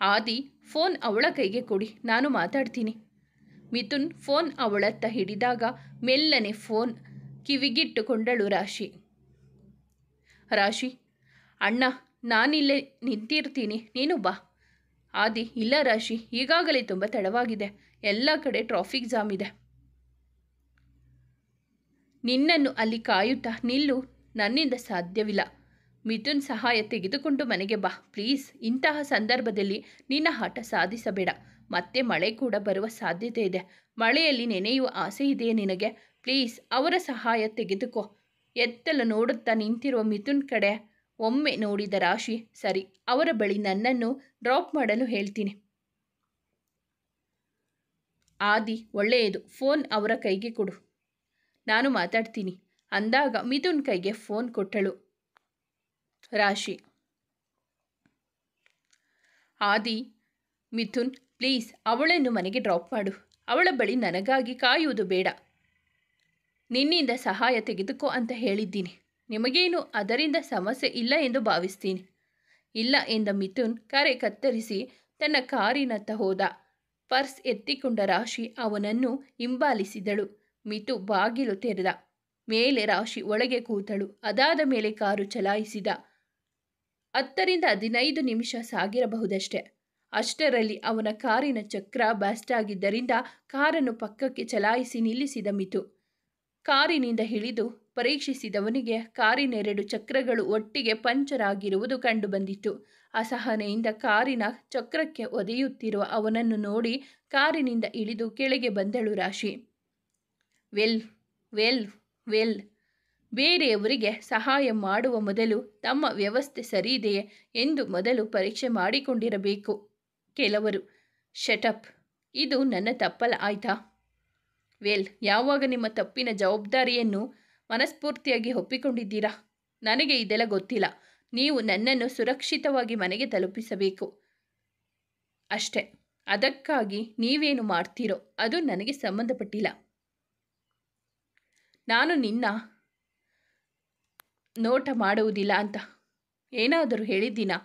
ಆದಿ, ಫೋನ್ ಅವಳ ಕೈಗೆ ಕೊಡಿ, ನಾನು ಮಾತಾಡ್ತೀನಿ. ಮಿಥುನ್ ಫೋನ್ ಅವಳತ್ತ ಹಿಡಿದಾಗ ಮೆಲ್ಲನೆ ಫೋನ್ ಕಿವಿಗಿಟ್ಟುಕೊಂಡಳು ರಾಶಿ. ರಾಶಿ, ಅಣ್ಣ, ನಾನಿಲ್ಲೇ ನಿಂತಿರ್ತೀನಿ, ನೀನು ಬಾ. ಆದಿ, ಇಲ್ಲ ರಾಶಿ, ಈಗಾಗಲೇ ತುಂಬ ತಡವಾಗಿದೆ. ಎಲ್ಲ ಕಡೆ ಟ್ರಾಫಿಕ್ ಜಾಮ್ ಇದೆ. ನಿನ್ನನ್ನು ಅಲ್ಲಿ ಕಾಯುತ್ತಾ ನಿಲ್ಲು ನನ್ನಿಂದ ಸಾಧ್ಯವಿಲ್ಲ. ಮಿಥುನ್ ಸಹಾಯ ತೆಗೆದುಕೊಂಡು ಮನೆಗೆ ಬಾ ಪ್ಲೀಸ್. ಇಂತಹ ಸಂದರ್ಭದಲ್ಲಿ ನಿನ್ನ ಆಟ ಸಾಧಿಸಬೇಡ. ಮತ್ತೆ ಮಳೆ ಕೂಡ ಬರುವ ಸಾಧ್ಯತೆ ಇದೆ. ಮಳೆಯಲ್ಲಿ ನೆನೆಯುವ ಆಸೆ ಇದೆಯೇ ನಿನಗೆ? ಪ್ಲೀಸ್, ಅವರ ಸಹಾಯ ತೆಗೆದುಕೋ. ಎತ್ತಲು ನೋಡುತ್ತಾ ನಿಂತಿರುವ ಮಿಥುನ್ ಕಡೆ ಒಮ್ಮೆ ನೋಡಿದ ರಾಶಿ, ಸರಿ, ಅವರ ಬಳಿ ನನ್ನನ್ನು ಡ್ರಾಪ್ ಮಾಡಲು ಹೇಳ್ತೀನಿ. ಆದಿ, ಒಳ್ಳೆಯದು, ಫೋನ್ ಅವರ ಕೈಗೆ ಕೊಡು, ನಾನು ಮಾತಾಡ್ತೀನಿ ಅಂದಾಗ ಮಿಥುನ್ ಕೈಗೆ ಫೋನ್ ಕೊಟ್ಟಳು ರಾಶಿ. ಆದಿ, ಮಿಥುನ್ ಪ್ಲೀಸ್ ಅವಳನ್ನು ಮನೆಗೆ ಡ್ರಾಪ್ ಮಾಡು. ಅವಳ ಬಳಿ ನನಗಾಗಿ ಕಾಯುವುದು ಬೇಡ. ನಿನ್ನಿಂದ ಸಹಾಯ ತೆಗೆದುಕೋ ಅಂತ ಹೇಳಿದ್ದೀನಿ. ನಿಮಗೇನು ಅದರಿಂದ ಸಮಸ್ಯೆ ಇಲ್ಲ ಎಂದು ಭಾವಿಸ್ತೀನಿ. ಇಲ್ಲ ಎಂದ ಮಿಥುನ್ ಕರೆ ಕತ್ತರಿಸಿ ತನ್ನ ಕಾರಿನತ್ತ ಹೋದ. ಪರ್ಸ್ ಎತ್ತಿಕೊಂಡ ರಾಶಿ ಅವನನ್ನು ಹಿಂಬಾಲಿಸಿದಳು. ಮಿಥು ಬಾಗಿಲು ತೆರೆದ ಮೇಲೆ ರಾಶಿ ಒಳಗೆ ಕೂತಳು. ಅದಾದ ಮೇಲೆ ಕಾರು ಚಲಾಯಿಸಿದ. 10ರಿಂದ 15 ನಿಮಿಷ ಸಾಗಿರಬಹುದಷ್ಟೆ. ಅಷ್ಟರಲ್ಲಿ ಅವನ ಕಾರಿನ ಚಕ್ರ ಬಸ್ಟ್ ಆಗಿದ್ದರಿಂದ ಕಾರನ್ನು ಪಕ್ಕಕ್ಕೆ ಚಲಾಯಿಸಿ ನಿಲ್ಲಿಸಿದ ಮಿಥು. ಕಾರಿನಿಂದ ಇಳಿದು ಪರೀಕ್ಷಿಸಿದವನಿಗೆ ಕಾರಿನ 2 ಚಕ್ರಗಳು ಒಟ್ಟಿಗೆ ಪಂಚರ್ ಆಗಿರುವುದು ಕಂಡುಬಂದಿತ್ತು. ಅಸಹನೆಯಿಂದ ಕಾರಿನ ಚಕ್ರಕ್ಕೆ ಒದೆಯುತ್ತಿರುವ ಅವನನ್ನು ನೋಡಿ ಕಾರಿನಿಂದ ಇಳಿದು ಕೆಳಗೆ ಬಂದಳು ರಾಶಿ. ವೆಲ್ ವೆಲ್ ವೆಲ್ ಬೇರೆಯವರಿಗೆ ಸಹಾಯ ಮಾಡುವ ಮೊದಲು ತಮ್ಮ ವ್ಯವಸ್ಥೆ ಸರಿಯಿದೆಯೇ ಎಂದು ಮೊದಲು ಪರೀಕ್ಷೆ ಮಾಡಿಕೊಂಡಿರಬೇಕು ಕೆಲವರು. ಶಟಪ್, ಇದು ನನ್ನ ತಪ್ಪಲ್ಲ ಆಯ್ತಾ? ವೆಲ್, ಯಾವಾಗ ನಿಮ್ಮ ತಪ್ಪಿನ ಜವಾಬ್ದಾರಿಯನ್ನು ಮನಸ್ಫೂರ್ತಿಯಾಗಿ ಒಪ್ಪಿಕೊಂಡಿದ್ದೀರಾ? ನನಗೆ ಇದೆಲ್ಲ ಗೊತ್ತಿಲ್ಲ. ನೀವು ನನ್ನನ್ನು ಸುರಕ್ಷಿತವಾಗಿ ಮನೆಗೆ ತಲುಪಿಸಬೇಕು ಅಷ್ಟೆ. ಅದಕ್ಕಾಗಿ ನೀವೇನು ಮಾಡ್ತೀರೋ ಅದು ನನಗೆ ಸಂಬಂಧಪಟ್ಟಿಲ್ಲ. ನಾನು ನಿನ್ನ ನೋಟ ಮಾಡುವುದಿಲ್ಲ ಅಂತ ಏನಾದರೂ ಹೇಳಿದ್ದೀನಾ?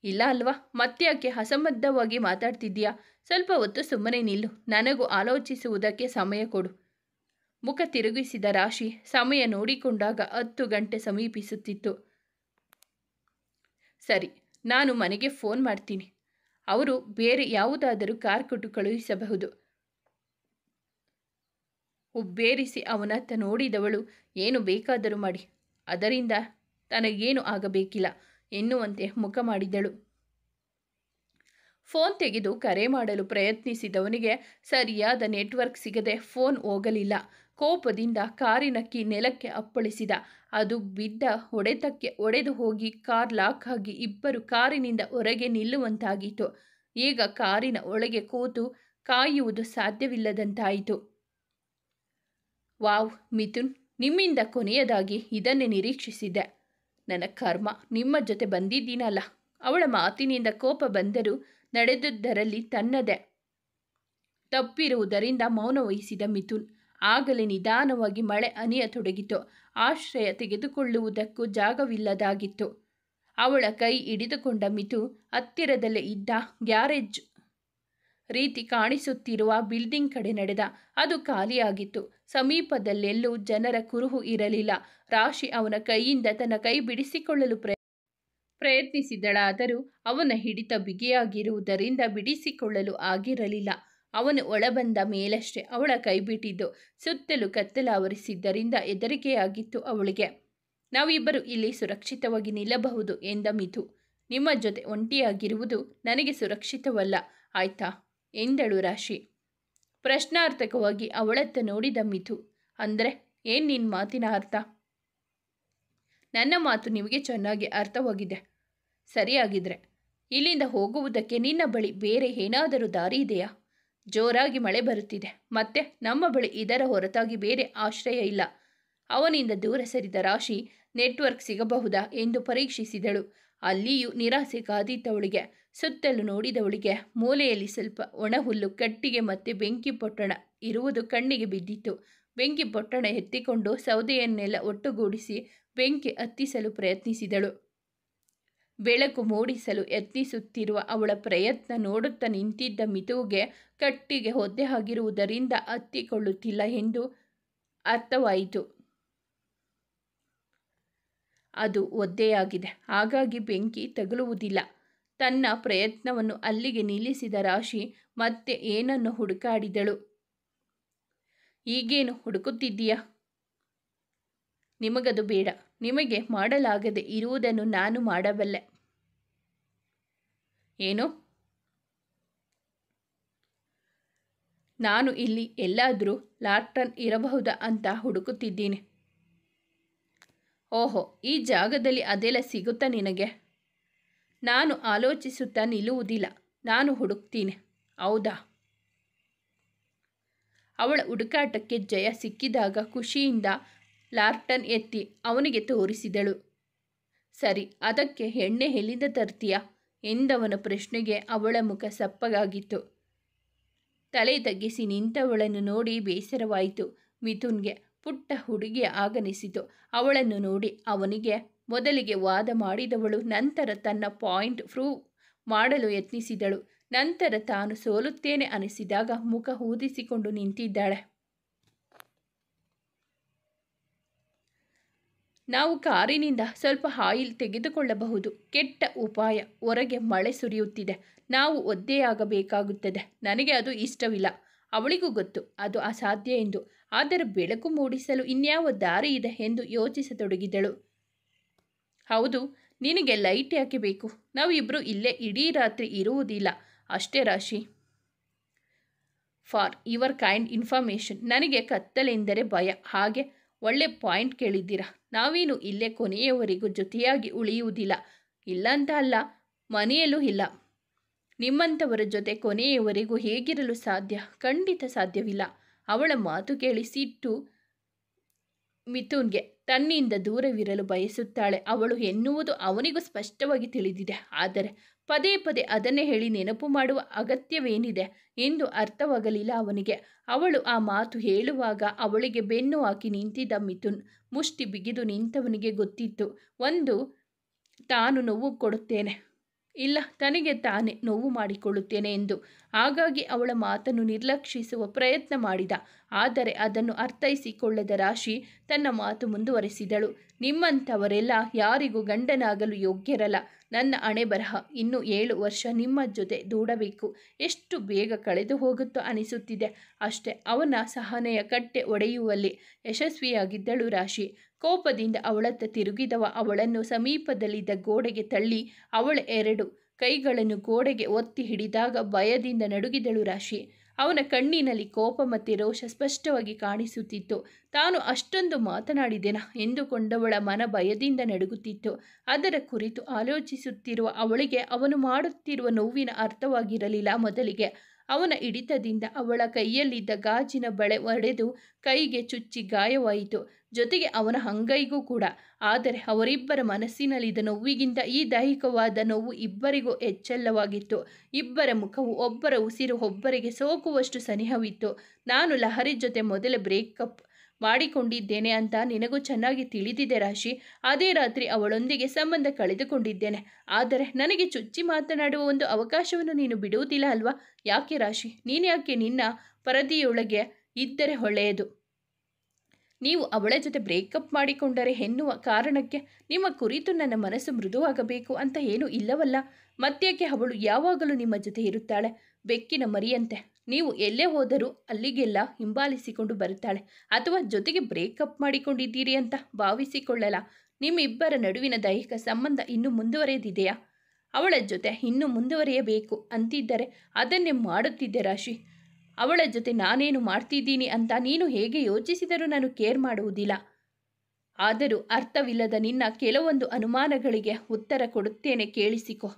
ಇಲ್ಲ ಅಲ್ವಾ? ಮತ್ತ್ಯಾಕೆ ಅಸಂಬದ್ಧವಾಗಿ ಮಾತಾಡ್ತಿದ್ದೀಯಾ? ಸ್ವಲ್ಪ ಹೊತ್ತು ಸುಮ್ಮನೆ ನಿಲ್ಲು. ನನಗೂ ಆಲೋಚಿಸುವುದಕ್ಕೆ ಸಮಯ ಕೊಡು. ಮುಖ ತಿರುಗಿಸಿದ ರಾಶಿ ಸಮಯ ನೋಡಿಕೊಂಡಾಗ 10 ಗಂಟೆ ಸಮೀಪಿಸುತ್ತಿತ್ತು. ಸರಿ, ನಾನು ಮನೆಗೆ ಫೋನ್ ಮಾಡ್ತೀನಿ. ಅವರು ಬೇರೆ ಯಾವುದಾದರೂ ಕಾರ್ ಕೊಟ್ಟು ಕಳುಹಿಸಬಹುದು. ಉಬ್ಬೇರಿಸಿ ಅವನತ್ತ ನೋಡಿದವಳು, ಏನು ಬೇಕಾದರೂ ಮಾಡಿ, ಅದರಿಂದ ತನಗೇನು ಆಗಬೇಕಿಲ್ಲ ಎನ್ನುವಂತೆ ಮುಖ ಮಾಡಿದಳು. ಫೋನ್ ತೆಗೆದು ಕರೆ ಮಾಡಲು ಪ್ರಯತ್ನಿಸಿದವನಿಗೆ ಸರಿಯಾದ ನೆಟ್ವರ್ಕ್ ಸಿಗದೆ ಫೋನ್ ಹೋಗಲಿಲ್ಲ. ಕೋಪದಿಂದ ಕಾರಿನ ಕೀ ನೆಲಕ್ಕೆ ಅಪ್ಪಳಿಸಿದ. ಅದು ಬಿದ್ದ ಹೊಡೆತಕ್ಕೆ ಒಡೆದು ಹೋಗಿ ಕಾರ್ ಲಾಕ್ ಆಗಿ ಇಬ್ಬರು ಕಾರಿನಿಂದ ಹೊರಗೆ ನಿಲ್ಲುವಂತಾಗಿತ್ತು. ಈಗ ಕಾರಿನ ಒಳಗೆ ಕೂತು ಕಾಯುವುದು ಸಾಧ್ಯವಿಲ್ಲದಂತಾಯಿತು. ವಾವ್ ಮಿಥುನ್, ನಿಮ್ಮಿಂದ ಕೊನೆಯದಾಗಿ ಇದನ್ನೇ ನಿರೀಕ್ಷಿಸಿದ್ದೆ. ನನ್ನ ಕರ್ಮ, ನಿಮ್ಮ ಜೊತೆ ಬಂದಿದ್ದೀನಲ್ಲ. ಅವಳ ಮಾತಿನಿಂದ ಕೋಪ ಬಂದರೂ ನಡೆದುದರಲ್ಲಿ ತನ್ನದೇ ತಪ್ಪಿರುವುದರಿಂದ ಮೌನ ವಹಿಸಿದ ಮಿಥುನ್. ಆಗಲೇ ನಿಧಾನವಾಗಿ ಮಳೆ ಹನಿಯತೊಡಗಿತು. ಆಶ್ರಯ ತೆಗೆದುಕೊಳ್ಳುವುದಕ್ಕೂ ಜಾಗವಿಲ್ಲದಾಗಿತ್ತು. ಅವಳ ಕೈ ಹಿಡಿದುಕೊಂಡ ಮಿಥು ಹತ್ತಿರದಲ್ಲೇ ಇದ್ದ ಗ್ಯಾರೇಜ್ ರೀತಿ ಕಾಣಿಸುತ್ತಿರುವ ಬಿಲ್ಡಿಂಗ್ ಕಡೆ ನಡೆದ. ಅದು ಖಾಲಿಯಾಗಿತ್ತು. ಸಮೀಪದಲ್ಲೆಲ್ಲೂ ಜನರ ಕುರುಹು ಇರಲಿಲ್ಲ. ರಾಶಿ ಅವನ ಕೈಯಿಂದ ತನ್ನ ಕೈ ಬಿಡಿಸಿಕೊಳ್ಳಲು ಪ್ರಯತ್ನಿಸಿದಳಾದರೂ ಅವನ ಹಿಡಿತ ಬಿಗಿಯಾಗಿರುವುದರಿಂದ ಬಿಡಿಸಿಕೊಳ್ಳಲು ಆಗಿರಲಿಲ್ಲ. ಅವನು ಒಳಬಂದ ಮೇಲಷ್ಟೇ ಅವಳ ಕೈ ಬಿಟ್ಟಿದ್ದು. ಸುತ್ತಲೂ ಕತ್ತಲು ಆವರಿಸಿದ್ದರಿಂದ ಹೆದರಿಕೆಯಾಗಿತ್ತು ಅವಳಿಗೆ. ನಾವಿಬ್ಬರು ಇಲ್ಲಿ ಸುರಕ್ಷಿತವಾಗಿ ನಿಲ್ಲಬಹುದು ಎಂದ ಮಿಥು. ನಿಮ್ಮ ಜೊತೆ ಒಂಟಿಯಾಗಿರುವುದು ನನಗೆ ಸುರಕ್ಷಿತವಲ್ಲ ಆಯ್ತಾ ಎಂದಳು ರಾಶಿ. ಪ್ರಶ್ನಾರ್ಥಕವಾಗಿ ಅವಳತ್ತ ನೋಡಿದ ಮಿಥು. ಅಂದರೆ ಏನು ನಿನ್ನ ಮಾತಿನ ಅರ್ಥ? ನನ್ನ ಮಾತು ನಿಮಗೆ ಚೆನ್ನಾಗಿ ಅರ್ಥವಾಗಿದೆ. ಸರಿಯಾಗಿದ್ರೆ ಇಲ್ಲಿಂದ ಹೋಗುವುದಕ್ಕೆ ನಿನ್ನ ಬಳಿ ಬೇರೆ ಏನಾದರೂ ದಾರಿ ಇದೆಯಾ? ಜೋರಾಗಿ ಮಳೆ ಬರುತ್ತಿದೆ. ಮತ್ತೆ ನಮ್ಮ ಬಳಿ ಇದರ ಹೊರತಾಗಿ ಬೇರೆ ಆಶ್ರಯ ಇಲ್ಲ. ಅವನಿಂದ ದೂರ ಸರಿದ ರಾಶಿ ನೆಟ್ವರ್ಕ್ ಸಿಗಬಹುದಾ ಎಂದು ಪರೀಕ್ಷಿಸಿದಳು. ಅಲ್ಲಿಯೂ ನಿರಾಸೆ ಕಾದಿದ್ದವಳಿಗೆ. ಸುತ್ತಲೂ ನೋಡಿದವಳಿಗೆ ಮೂಲೆಯಲ್ಲಿ ಸ್ವಲ್ಪ ಒಣಹುಲ್ಲು, ಕಟ್ಟಿಗೆ ಮತ್ತು ಬೆಂಕಿ ಪೊಟ್ಟಣ ಇರುವುದು ಕಣ್ಣಿಗೆ ಬಿದ್ದಿತ್ತು. ಬೆಂಕಿ ಪೊಟ್ಟಣ ಎತ್ತಿಕೊಂಡು ಸೌದೆಯನ್ನೆಲ್ಲ ಒಟ್ಟುಗೂಡಿಸಿ ಬೆಂಕಿ ಹತ್ತಿಸಲು ಪ್ರಯತ್ನಿಸಿದಳು. ಬೆಳಕು ಮೂಡಿಸಲು ಯತ್ನಿಸುತ್ತಿರುವ ಅವಳ ಪ್ರಯತ್ನ ನೋಡುತ್ತಾ ನಿಂತಿದ್ದ ಮಿಥುಗೆ ಕಟ್ಟಿಗೆ ಒದ್ದೆ ಆಗಿರುವುದರಿಂದ ಹತ್ತಿಕೊಳ್ಳುತ್ತಿಲ್ಲ ಎಂದು ಅರ್ಥವಾಯಿತು. ಅದು ಒದ್ದೆಯಾಗಿದೆ, ಹಾಗಾಗಿ ಬೆಂಕಿ ತಗುಲುವುದಿಲ್ಲ. ತನ್ನ ಪ್ರಯತ್ನವನ್ನು ಅಲ್ಲಿಗೆ ನಿಲ್ಲಿಸಿದ ರಾಶಿ ಮತ್ತೆ ಏನನ್ನು ಹುಡುಕಾಡಿದಳು. ಈಗೇನು ಹುಡುಕುತ್ತಿದ್ದೀಯಾ? ನಿಮಗದು ಬೇಡ. ನಿಮಗೆ ಮಾಡಲಾಗದೆ ಇರುವುದನ್ನು ನಾನು ಮಾಡಬಲ್ಲೆ. ಏನು? ನಾನು ಇಲ್ಲಿ ಎಲ್ಲಾದರೂ ಲಾರ್ಟನ್ ಇರಬಹುದಾ ಅಂತ ಹುಡುಕುತ್ತಿದ್ದೀನಿ. ಓಹೋ, ಈ ಜಾಗದಲ್ಲಿ ಅದೆಲ್ಲ ಸಿಗುತ್ತಾ ನಿನಗೆ? ನಾನು ಆಲೋಚಿಸುತ್ತಾ ನಿಲ್ಲುವುದಿಲ್ಲ, ನಾನು ಹುಡುಕ್ತೀನಿ. ಹೌದಾ? ಅವಳ ಹುಡುಕಾಟಕ್ಕೆ ಜಯ ಸಿಕ್ಕಿದಾಗ ಖುಷಿಯಿಂದ ಲಾರ್ಟನ್ ಎತ್ತಿ ಅವನಿಗೆ ತೋರಿಸಿದಳು. ಸರಿ, ಅದಕ್ಕೆ ಎಣ್ಣೆ ಎಲ್ಲಿಂದ ತರ್ತೀಯಾ ಎಂದವನ ಪ್ರಶ್ನೆಗೆ ಅವಳ ಮುಖ ಸಪ್ಪಗಾಗಿತ್ತು. ತಲೆ ತಗ್ಗಿಸಿ ನಿಂತವಳನ್ನು ನೋಡಿ ಬೇಸರವಾಯಿತು. ಮಿಥುನ್ಗೆ ಪುಟ್ಟ ಹುಡುಗಿ ಆಗನಿಸಿತು. ಅವಳನ್ನು ನೋಡಿ ಅವನಿಗೆ ಮೊದಲಿಗೆ ವಾದ ಮಾಡಿದವಳು ನಂತರ ತನ್ನ ಪಾಯಿಂಟ್ ಪ್ರೂವ್ ಮಾಡಲು ಯತ್ನಿಸಿದಳು. ನಂತರ ತಾನು ಸೋಲುತ್ತೇನೆ ಅನಿಸಿದಾಗ ಮುಖ ಊದಿಸಿಕೊಂಡು ನಿಂತಿದ್ದಾಳೆ. ನಾವು ಕಾರಿನಿಂದ ಸ್ವಲ್ಪ ಆಯಿಲ್ ತೆಗೆದುಕೊಳ್ಳಬಹುದು. ಕೆಟ್ಟ ಉಪಾಯ. ಹೊರಗೆ ಮಳೆ ಸುರಿಯುತ್ತಿದೆ. ನಾವು ಒದ್ದೆಯಾಗಬೇಕಾಗುತ್ತದೆ. ನನಗೆ ಅದು ಇಷ್ಟವಿಲ್ಲ. ಅವಳಿಗೂ ಗೊತ್ತು ಅದು ಅಸಾಧ್ಯ ಎಂದು. ಆದರೆ ಬೆಳಕು ಮೂಡಿಸಲು ಇನ್ಯಾವ ದಾರಿ ಇದೆ ಎಂದು ಯೋಚಿಸತೊಡಗಿದಳು. ಹೌದು, ನಿನಗೆ ಲೈಟ್ ಯಾಕೆ ಬೇಕು? ನಾವಿಬ್ಬರು ಇಲ್ಲೇ ಇಡೀ ರಾತ್ರಿ ಇರುವುದಿಲ್ಲ ಅಷ್ಟೇ ರಾಶಿ. For your kind information. ನನಗೆ ಕತ್ತಲೆಂದರೆ ಭಯ. ಹಾಗೆ ಒಳ್ಳೆ ಪಾಯಿಂಟ್ ಕೇಳಿದ್ದೀರಾ. ನಾವೇನು ಇಲ್ಲೇ ಕೊನೆಯವರೆಗೂ ಜೊತೆಯಾಗಿ ಉಳಿಯುವುದಿಲ್ಲ. ಇಲ್ಲಂತ ಅಲ್ಲ, ಮನೆಯಲ್ಲೂ ಇಲ್ಲ. ನಿಮ್ಮಂಥವರ ಜೊತೆ ಕೊನೆಯವರೆಗೂ ಹೇಗಿರಲು ಸಾಧ್ಯ? ಖಂಡಿತ ಸಾಧ್ಯವಿಲ್ಲ. ಅವಳ ಮಾತು ಕೇಳಿ ಸಿಟ್ಟು ಮಿಥುನ್ಗೆ. ತನ್ನಿಂದ ದೂರವಿರಲು ಬಯಸುತ್ತಾಳೆ ಅವಳು ಎನ್ನುವುದು ಅವನಿಗೂ ಸ್ಪಷ್ಟವಾಗಿ ತಿಳಿದಿದೆ. ಆದರೆ ಪದೇ ಪದೇ ಅದನ್ನೇ ಹೇಳಿ ನೆನಪು ಮಾಡುವ ಅಗತ್ಯವೇನಿದೆ ಎಂದು ಅರ್ಥವಾಗಲಿಲ್ಲ ಅವನಿಗೆ. ಅವಳು ಆ ಮಾತು ಹೇಳುವಾಗ ಅವಳಿಗೆ ಬೆನ್ನು ಹಾಕಿ ನಿಂತಿದ್ದ ಮಿಥುನ್ ಮುಷ್ಟಿ ಬಿಗಿದು ನಿಂತವನಿಗೆ ಗೊತ್ತಿತ್ತು, ಒಂದು ತಾನು ನೋವು ಕೊಡುತ್ತೇನೆ, ಇಲ್ಲ ತನಗೆ ತಾನೇ ನೋವು ಮಾಡಿಕೊಳ್ಳುತ್ತೇನೆ ಎಂದು. ಹಾಗಾಗಿ ಅವಳ ಮಾತನ್ನು ನಿರ್ಲಕ್ಷಿಸುವ ಪ್ರಯತ್ನ ಮಾಡಿದ. ಆದರೆ ಅದನ್ನು ಅರ್ಥೈಸಿಕೊಳ್ಳದ ರಾಶಿ ತನ್ನ ಮಾತು ಮುಂದುವರೆಸಿದಳು. ನಿಮ್ಮಂಥವರೆಲ್ಲ ಯಾರಿಗೂ ಗಂಡನಾಗಲು ಯೋಗ್ಯರಲ್ಲ. ನನ್ನ ಹಣೆ ಬರಹ. ಇನ್ನು 7 ವರ್ಷ ನಿಮ್ಮ ಜೊತೆ ದೂಡಬೇಕು. ಎಷ್ಟು ಬೇಗ ಕಳೆದು ಹೋಗುತ್ತೋ ಅನಿಸುತ್ತಿದೆ ಅಷ್ಟೇ. ಅವನ ಸಹನೆಯ ಕಟ್ಟೆ ಒಡೆಯುವಲ್ಲಿ ಯಶಸ್ವಿಯಾಗಿದ್ದಳು ರಾಶಿ. ಕೋಪದಿಂದ ಅವಳತ್ತ ತಿರುಗಿದವ ಅವಳನ್ನು ಸಮೀಪದಲ್ಲಿದ್ದ ಗೋಡೆಗೆ ತಳ್ಳಿ ಅವಳ 2 ಕೈಗಳನ್ನು ಗೋಡೆಗೆ ಒತ್ತಿ ಹಿಡಿದಾಗ ಭಯದಿಂದ ನಡುಗಿದಳು ರಾಶಿ. ಅವನ ಕಣ್ಣಿನಲ್ಲಿ ಕೋಪ ಮತ್ತು ರೋಷ ಸ್ಪಷ್ಟವಾಗಿ ಕಾಣಿಸುತ್ತಿತ್ತು. ತಾನು ಅಷ್ಟೊಂದು ಮಾತನಾಡಿದೆನಾ ಎಂದುಕೊಂಡವಳ ಮನ ಭಯದಿಂದ ನಡುಗುತ್ತಿತ್ತು. ಅದರ ಕುರಿತು ಆಲೋಚಿಸುತ್ತಿರುವ ಅವಳಿಗೆ ಅವನು ಮಾಡುತ್ತಿರುವ ನೋವಿನ ಅರ್ಥವಾಗಿರಲಿಲ್ಲ. ಮೊದಲಿಗೆ ಅವನ ಹಿಡಿತದಿಂದ ಅವಳ ಕೈಯಲ್ಲಿದ್ದ ಗಾಜಿನ ಬಳೆ ಒಡೆದು ಕೈಗೆ ಚುಚ್ಚಿ ಗಾಯವಾಯಿತು, ಜೊತೆಗೆ ಅವನ ಅಂಗೈಗೂ ಕೂಡ. ಆದರೆ ಅವರಿಬ್ಬರ ಮನಸ್ಸಿನಲ್ಲಿದ್ದ ನೋವಿಗಿಂತ ಈ ದೈಹಿಕವಾದ ನೋವು ಇಬ್ಬರಿಗೂ ಹೆಚ್ಚಳವಾಗಿತ್ತು. ಇಬ್ಬರ ಮುಖವು ಒಬ್ಬರ ಉಸಿರು ಒಬ್ಬರಿಗೆ ಸೋಕುವಷ್ಟು ಸನಿಹವಿತ್ತು. ನಾನು ಲಹರಿ ಜೊತೆ ಮೊದಲೇ ಬ್ರೇಕಪ್ ಮಾಡಿಕೊಂಡಿದ್ದೇನೆ ಅಂತ ನಿನಗೂ ಚೆನ್ನಾಗಿ ತಿಳಿದಿದೆ ರಾಶಿ. ಅದೇ ರಾತ್ರಿ ಅವಳೊಂದಿಗೆ ಸಂಬಂಧ ಕಳೆದುಕೊಂಡಿದ್ದೇನೆ. ಆದರೆ ನನಗೆ ಚುಚ್ಚಿ ಮಾತನಾಡುವ ಒಂದು ಅವಕಾಶವನ್ನು ನೀನು ಬಿಡುವುದಿಲ್ಲ ಅಲ್ವಾ? ಯಾಕೆ ರಾಶಿ? ನೀನು ಯಾಕೆ ನಿನ್ನ ಪರದೆಯೊಳಗೆ ಇದ್ದರೆ ಒಳ್ಳೆಯದು. ನೀವು ಅವಳ ಜೊತೆ ಬ್ರೇಕಪ್ ಮಾಡಿಕೊಂಡರೆ ಎನ್ನುವ ಕಾರಣಕ್ಕೆ ನಿಮ್ಮ ಕುರಿತು ನನ್ನ ಮನಸ್ಸು ಮೃದುವಾಗಬೇಕು ಅಂತ ಏನೂ ಇಲ್ಲವಲ್ಲ. ಮತ್ತೇಕೆ ಅವಳು ಯಾವಾಗಲೂ ನಿಮ್ಮ ಜೊತೆ ಇರುತ್ತಾಳೆ, ಬೆಕ್ಕಿನ ಮರಿಯಂತೆ. ನೀವು ಎಲ್ಲೇ ಹೋದರೂ ಅಲ್ಲಿಗೆಲ್ಲ ಹಿಂಬಾಲಿಸಿಕೊಂಡು ಬರುತ್ತಾಳೆ. ಅಥವಾ ಜೊತೆಗೆ ಬ್ರೇಕಪ್ ಮಾಡಿಕೊಂಡಿದ್ದೀರಿ ಅಂತ ಭಾವಿಸಿಕೊಳ್ಳಲ್ಲ. ನಿಮ್ಮಿಬ್ಬರ ನಡುವಿನ ದೈಹಿಕ ಸಂಬಂಧ ಇನ್ನೂ ಮುಂದುವರೆದಿದೆಯಾ? ಅವಳ ಜೊತೆ ಇನ್ನೂ ಮುಂದುವರಿಯಬೇಕು ಅಂತಿದ್ದರೆ ಅದನ್ನೇ ಮಾಡುತ್ತಿದ್ದೆ ರಾಶಿ. ಅವಳ ಜೊತೆ ನಾನೇನು ಮಾಡ್ತಿದ್ದೀನಿ ಅಂತ ನೀನು ಹೇಗೆ ಯೋಚಿಸಿದರೂ ನಾನು ಕೇರ್ ಮಾಡುವುದಿಲ್ಲ. ಆದರೂ ಅರ್ಥವಿಲ್ಲದ ನಿನ್ನ ಕೆಲವೊಂದು ಅನುಮಾನಗಳಿಗೆ ಉತ್ತರ ಕೊಡುತ್ತೇನೆ, ಕೇಳಿಸಿಕೊ.